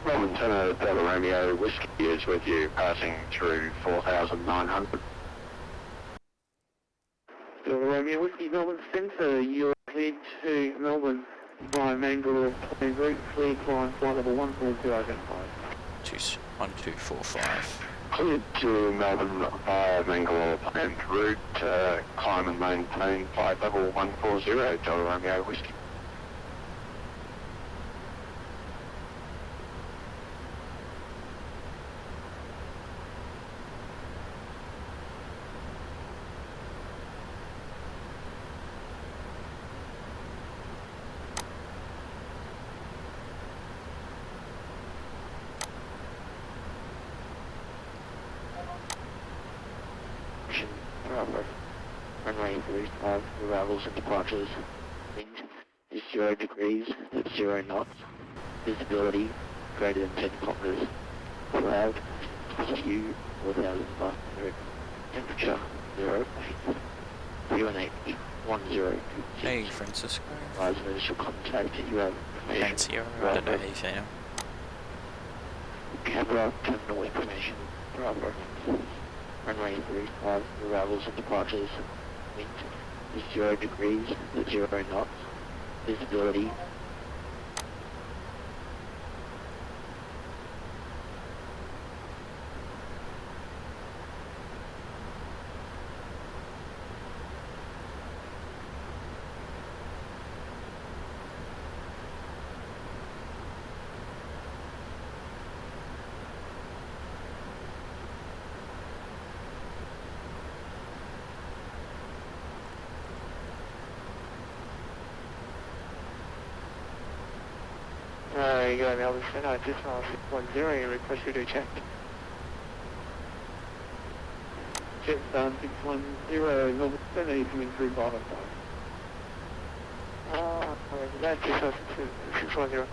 Melbourne Turner Delta Romeo Whiskey is with you, passing through 4,900. Delta Romeo Whiskey, Melbourne Centre, you are cleared to Melbourne by Mangalore plane route, clear climb flight level 142 identified. 1245. Cleared to Melbourne via Mangalore plane route, climb and maintain flight level 140 Delta Romeo Whiskey. Runway 35, arrivals and departures. Wind is 0 degrees, 0 knots. Visibility greater than 10 kilometers. Cloud, altitude 4,500. Temperature 0. UNH 1026. Hey Francisco. Rise of initial contact, you have Fancy, I don't know how you say it. Canberra terminal information. Bravo. Runway 35, arrivals and departures. Wind is 0 degrees, 0 knots. Visibility. You got Melbourne Centre, additional 610, request you to check. Jetstar 610, Melbourne Centre, you're coming through by the phone. That's 610.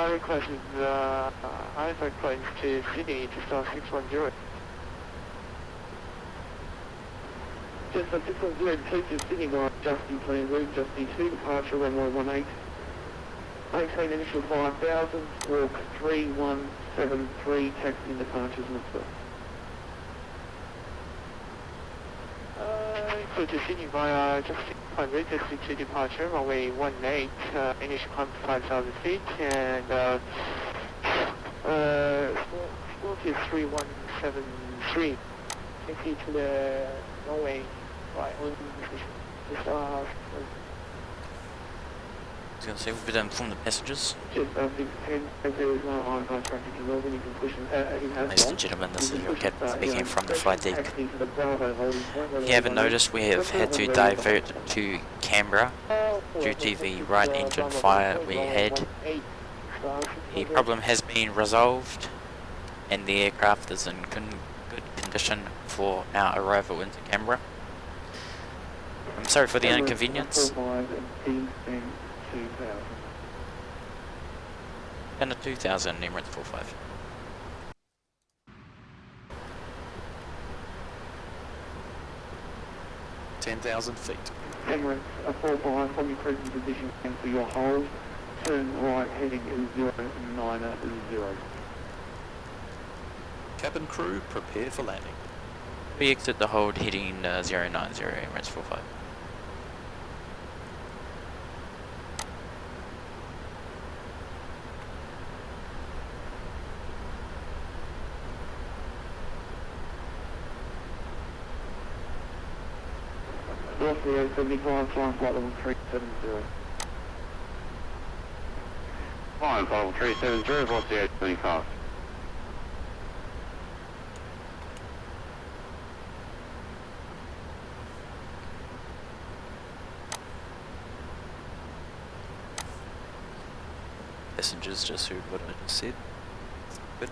Request is ISO planes to Sydney to star 610. Just 610, take to Sydney by Justin plane route, Justin 2, departure runway 18. Maintain initial 5,000, walk 3173, taxi departures Milkrun. Clear to Sydney by Justin plane route, Justin 2 departure, runway 18, initial climb to 5,000 feet, and score is 3173. Take you to the runway right on just I was going to say, we've informed the passengers. Ladies and gentlemen, this is your captain speaking from the flight deck. If you haven't noticed, we have had to divert to Canberra due to the right engine fire we had. The problem has been resolved and the aircraft is in good condition for our arrival into Canberra. I'm sorry for the inconvenience. And a 2000 Emirates 45. 10,000 feet. Emirates, a 4-5 from your cruising position and for your hold. Turn right heading 090. Cabin crew, prepare for landing. We exit the hold heading 090, Emirates 45. North 075, flying flight level 370. Flying flight level 370, North 075. Passengers just heard what I just said. Good.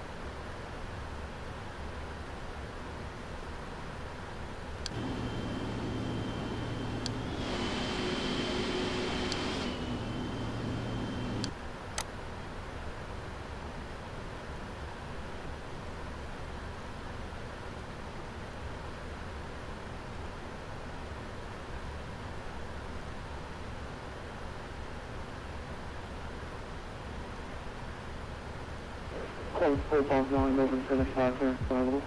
Close 459, Melbourne 75, available.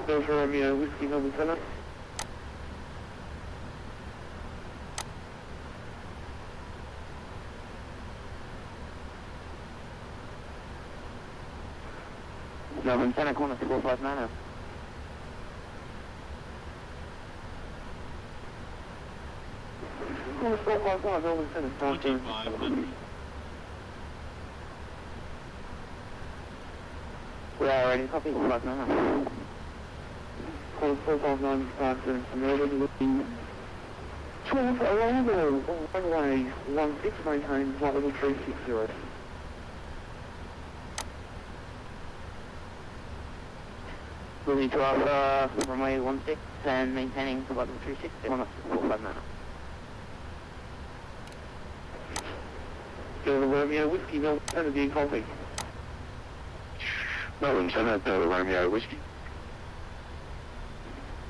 Delta Romeo, Whiskey Melbourne Centre. Melbourne Centre, corner 459. Corner 459, Melbourne Centre, 25. We are ready, copy, 459. Call 459 departure from Melbourne, looking towards arrival on runway 16, maintain flight level 360. Moving to our runway 16 and maintaining flight level 360 on 459. Delta Romeo, Whiskey, Melbourne Centre, being copy. Melbourne Centre, Delta Romeo, Whiskey.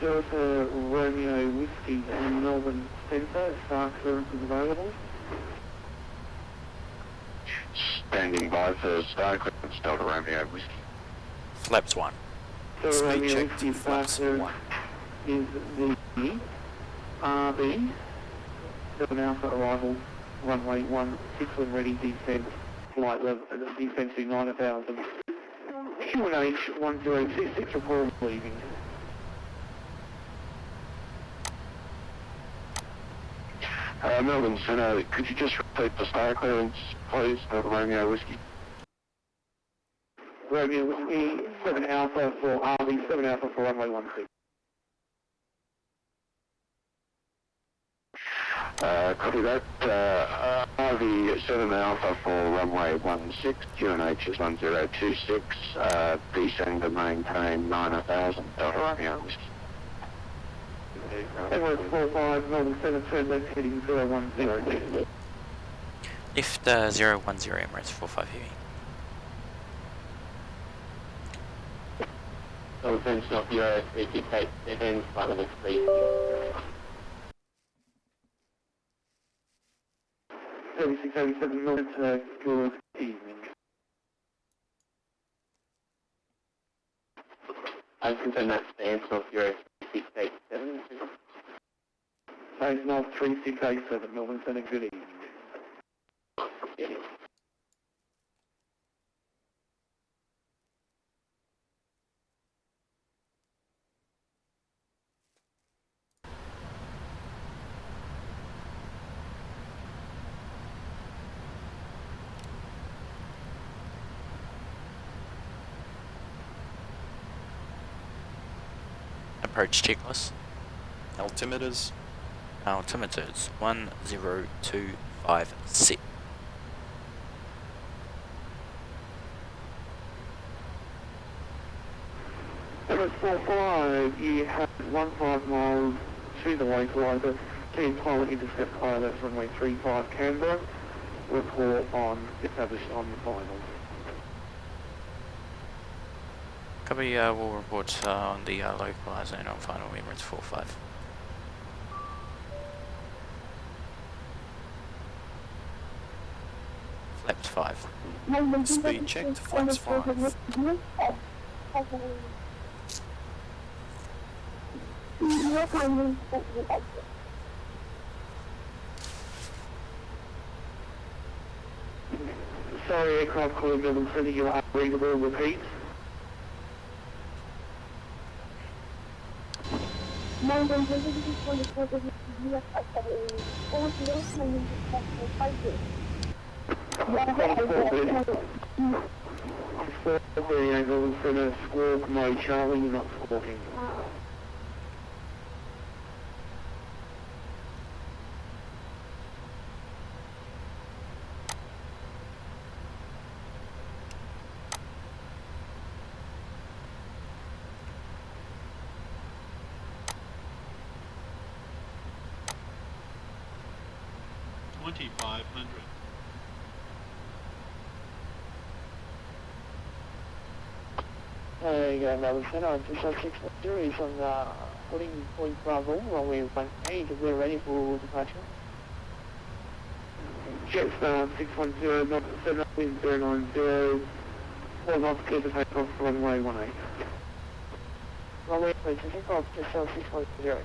Delta Romeo Whiskey and Melbourne Centre, Star clearance is available. Standing by for Star clearance, Delta Romeo Whiskey. Flaps 1. Delta Speed Romeo check Whiskey, to Star flaps clearance 1. is the RB. Delta Alpha arrival, runway 16 when ready, descent, flight level, descent to 9000. QNH 1026, report leaving. Melbourne Centre, could you just repeat the star clearance, please, Romeo Whiskey? Romeo Whiskey, 7 Alpha for RV, 7 Alpha for runway 16. Copy that. RV 7 Alpha for runway 16, QNH is 1026, descend to maintain 9000, Delta Romeo Whiskey. Emirates 45, Melbourne Centre, turn left heading 010. Left 010, Emirates 45 heavy. So fence not UAE45-YSSY-YSCB, flight level 3. 3687 Milkrun, good evening. I confirm that stance of UAE4687. Base North 3687, Melbourne Centre, good evening. Approach checklist. Altimeters. Altimeters 10256. Emirates 45, you have 15 miles to the Wayslider, team pilot intercept pilot runway 35 Canberra, report on established on the final. Copy, we'll report on the localized zone on final Emirates 45. Flaps 5. Speed checked, flaps 5. Sorry, aircraft calling Melbourne City, you are readable, repeat. Melbourne Centre, squawk mode, Charlie, you're not squawking. There you go, Melbourne Centre, I'm just on 610 on the holding point Bravo, runway 18, we're ready for departure. Jetstar 610, not 7, wind 090, 4 knots, clear to take off runway 18. Runway 18, take off, Jetstar 610.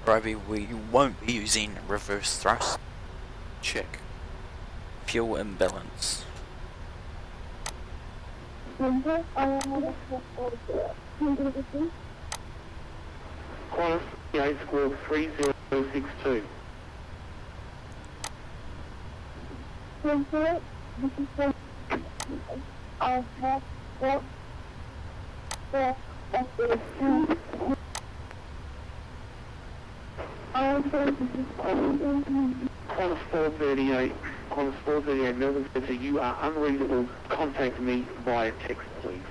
Robbie, we won't be using reverse thrust. Check. Fuel imbalance. Qantas 8 squawk 3062. Qantas 438, Melbourne Centre, you are unreadable. Contact me via text, please.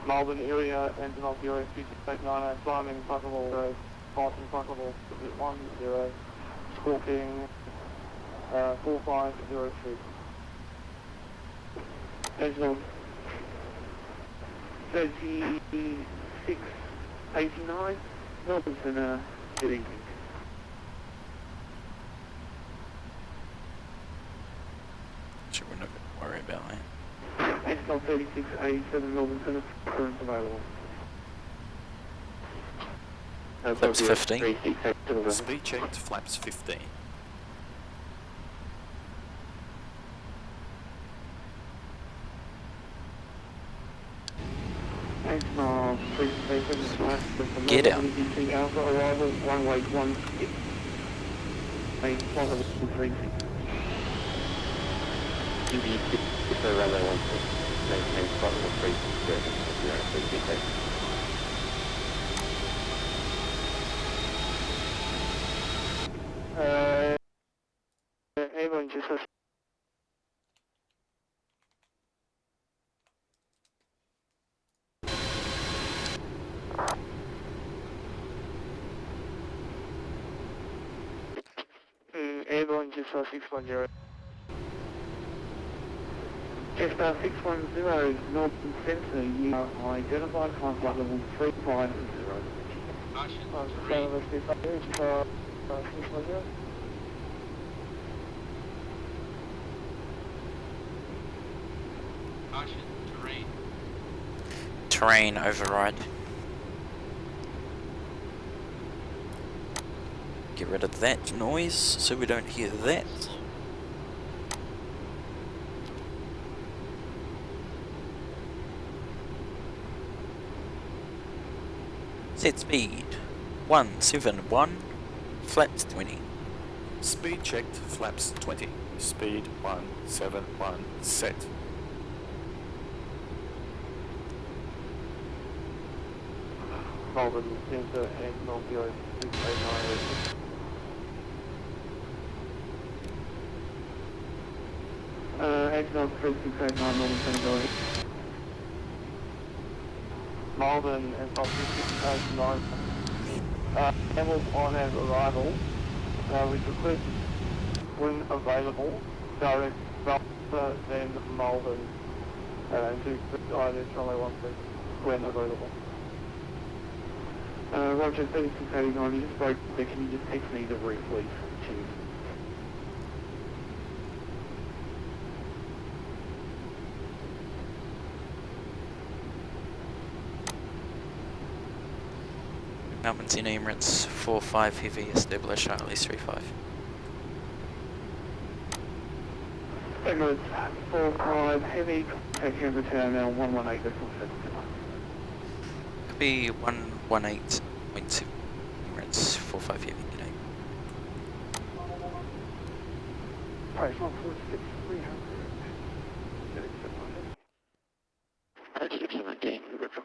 Melbourne area, engine off UAE45-YSSY-YSCB, climbing Buckable Road, passing Buckable 10, squawking 4503. Engine 3689, Melbourne Centre, good evening. Sure, we're not going to worry about that. Engine 3687, Melbourne Centre, current available. Flaps 15. Speed checked, flaps 15. Get out. Alpha arrival, runway 16. Possible 36. Runway 16. Maintain possible 36. Airborne just Airborne just 610. Jetstar 610, Northern Centre, you are identified flight level 350. terrain override. Get rid of that noise so we don't hear that. Set speed 171, flaps 20. Speed checked, flaps 20. Speed 171, set. Melbourne Centre and UAE45-YSSY-YSCB. Exxon 3689 Melbourne Centre. Melbourne and 3689. Camels on and arrival. We request when available, direct Melbourne, then Melbourne, and to either Charlie 1 when available. Roger, 3689, you just broke there, can you just text me the route, please? Cheers. Melbourne's in Emirates 45 heavy, establish Charlie 35. Emirates 45 heavy, take Canberra Town now 118.7. Could be 118.2. Emirates 45 heavy, g'day. Price 146, 300. 617, Ripple.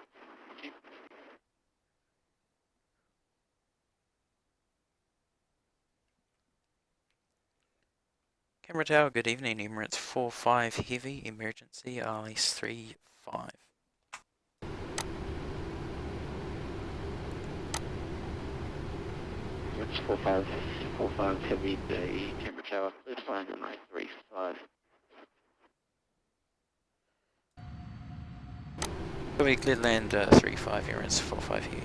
Canberra Tower, good evening, Emirates 45 heavy, emergency, ICE 35. Emirates 45 heavy, day, Canberra Tower, please find an I-35. Could be Glenland 35, Emirates 45 heavy.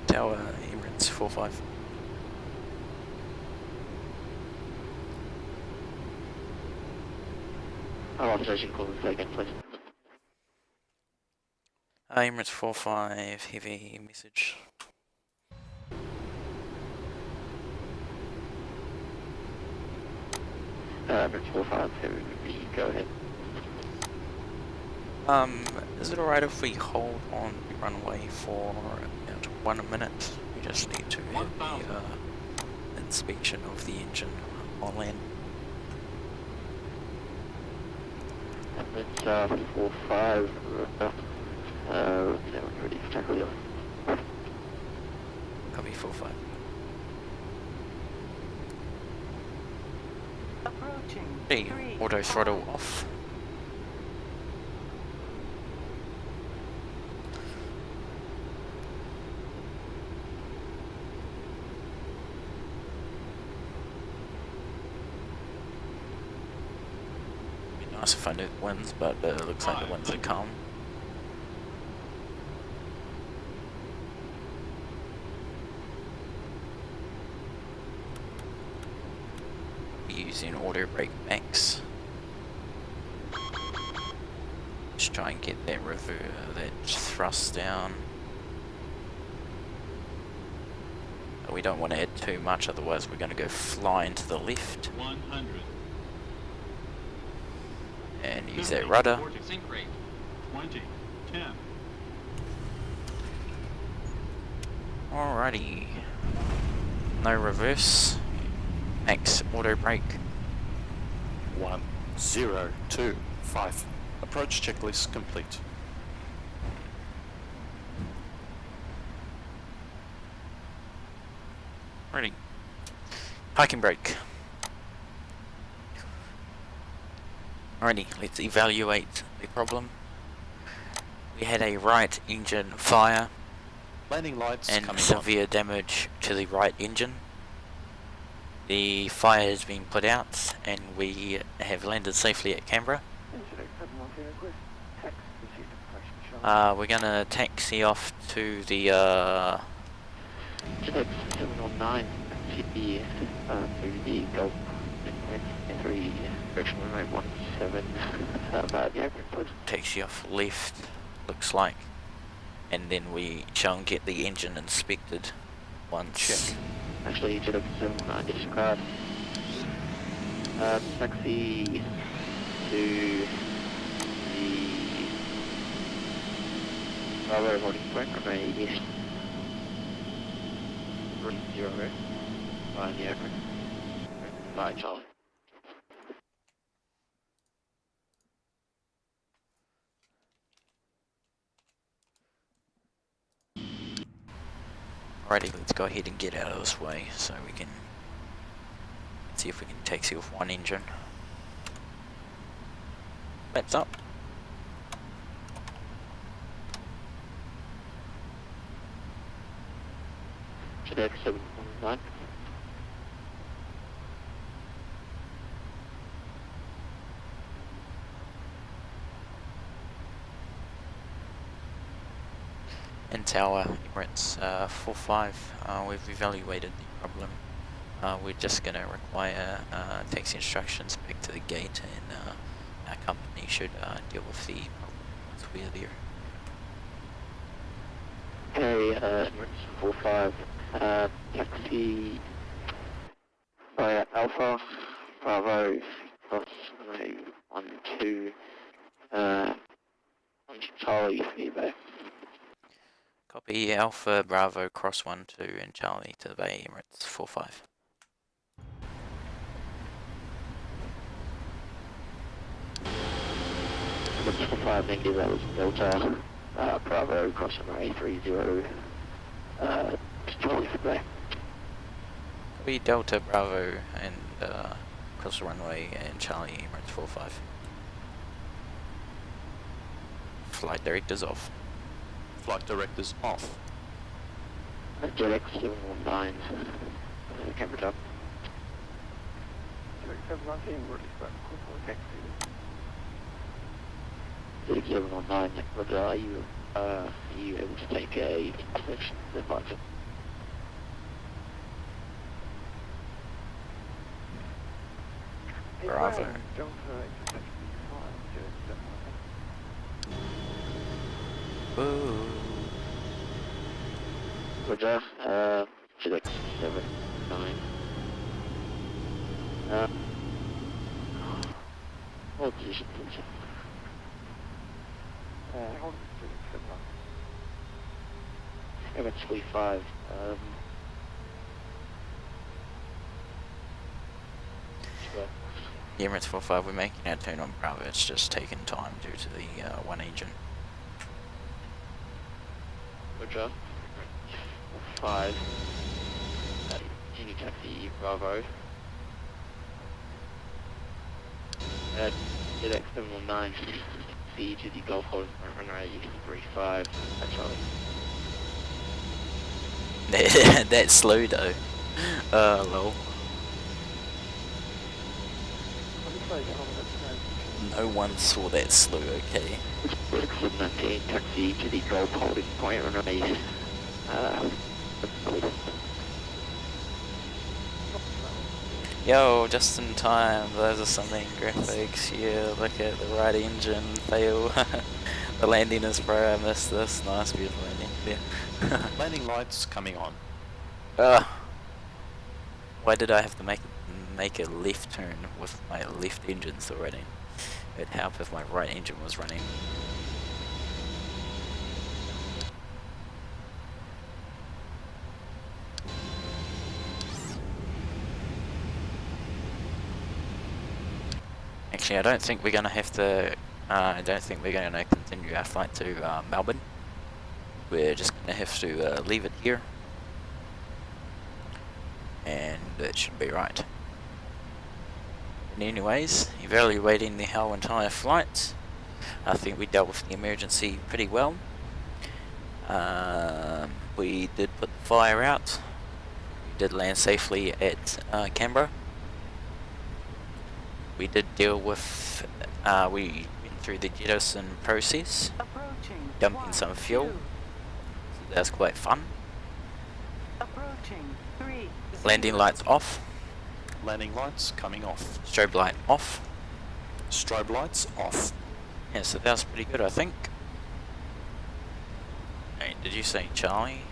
Tower, Emirates 45. Authorization call in second, please. Emirates 45 heavy, message. Emirates 45 heavy, go ahead. Is it alright if we hold on the runway for about 1 minute? We just need to have the inspection of the engine on land. Emirates 45, now we're ready for tackle yellow. Copy 45. Approaching. Hey, auto throttle off. Nice if I knew the winds, but it looks like the winds are calm. Using auto brake max. Just try and get that that thrust down. We don't want to add too much, otherwise we're going to go flying to the left. 100. And use that rudder. 20, 10. Alrighty. No reverse. Max auto brake. 1, 0, 2, 5. Approach checklist complete. Ready. Parking brake. Alrighty, let's evaluate the problem. We had a right engine fire Landing lights and coming severe damage to the right engine. The fire has been put out and we have landed safely at Canberra. We're gonna taxi off to the 719 P3D Golf 3 direction 1817 taxi off left, looks like, and then we shall get the engine inspected once. Check. Actually, Jet 719 disregard. Taxi to the Bravo holding point from a east 30 by the aircraft. Bye, Charlie. Alrighty, let's go ahead and get out of this way so we can see if we can taxi off one engine. Flaps up. Jet 719. In tower, Emirates 45, we've evaluated the problem. We're just going to require taxi instructions back to the gate, and our company should deal with the problem once we're there. Hey, Emirates 45, taxi via Alpha, Bravo, cross 12, Charlie, feedback. Copy Alpha, Bravo, cross 12 and Charlie to the Bay, Emirates 45. Emirates 45, negative, that was Delta, Bravo, cross runway 30, Charlie, feedback. Copy Delta, Bravo, and cross the runway and Charlie, Emirates 45. Flight directors off. Flight directors off. Jet 719, camera up. Jet 719, we're expecting taxi. Jet 719, but are you able to take a section departure? Bravo. Whoa. Roger, Jet 719. Hold position, please. Hold position, 719. Emirates 45, Emirates 45, we're making our turn on Bravo, it's just taken time due to the one engine. Roger. 5. Continue taxi Bravo. Jet 719. C to the Golf Holding runway 35. Charlie. That's slow though. Lol. No one saw that slow, okay? 619 taxi to the Golf Holding point runway. Yo, just in time, those are some neat graphics. Yeah, look at the right engine fail. The landing is pro, I missed this. Nice, beautiful landing. Yeah. Landing lights coming on. Why did I have to make a left turn with my left engine still running? It'd help if my right engine was running. Actually, I don't think we're gonna have to. I don't think we're gonna continue our flight to Melbourne. We're just gonna have to leave it here, and that should be right. anyways, evaluating the whole entire flight, I think we dealt with the emergency pretty well. We did put the fire out. We did land safely at Canberra. We did deal with, we went through the jettison process, Approaching. dumping some fuel. 2. So that's quite fun. Approaching. 3. Landing lights off, Landing lights coming off. strobe light off. Strobe lights off. Yeah, so that was pretty good, I think. Hey, did you say Charlie?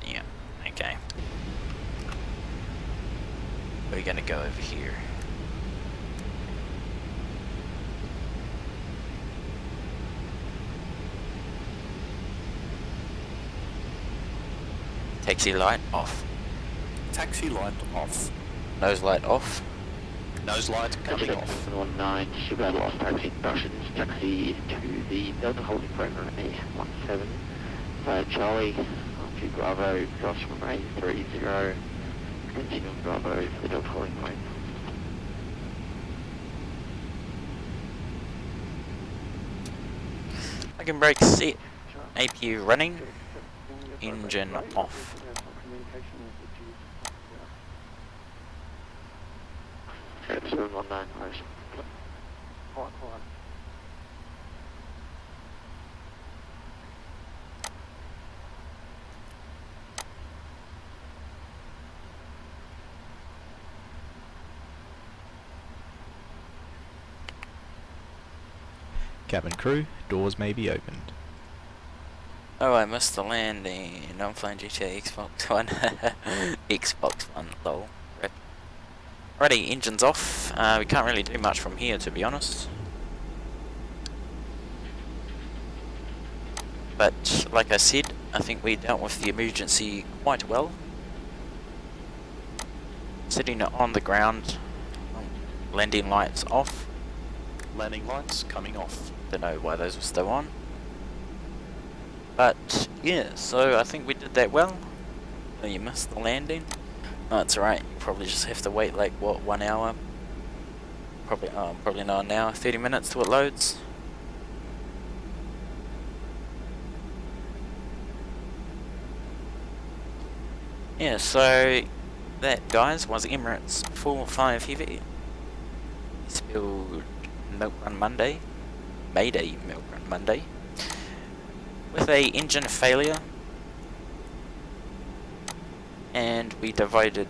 Yeah, okay. We're gonna go over here. Taxi light off. Taxi light off. Nose light off. Nose light coming off. 719, Sugar lost taxi instructions, taxi to the Delta holding program A17. Charlie, to Bravo, cross from A30, continue on Bravo for the Delta holding point. I can brake set. APU running. Engine off. 719, close. Cabin crew, doors may be opened. Oh, I missed the landing. I'm flying GTA Xbox One. Xbox One, lol. Rip. Alrighty, engine's off. We can't really do much from here, to be honest. But, like I said, I think we dealt with the emergency quite well. Sitting on the ground, landing lights off. Landing lights coming off. Don't know why those were still on. But, yeah, so I think we did that well. Oh, you missed the landing. No, it's alright. You probably just have to wait like, what, 1 hour? Probably not an hour, 30 minutes till it loads. Yeah, so that, guys, was Emirates 4-5 Heavy. Spilled Milkrun Monday. Mayday Milkrun Monday. With a engine failure. And we diverted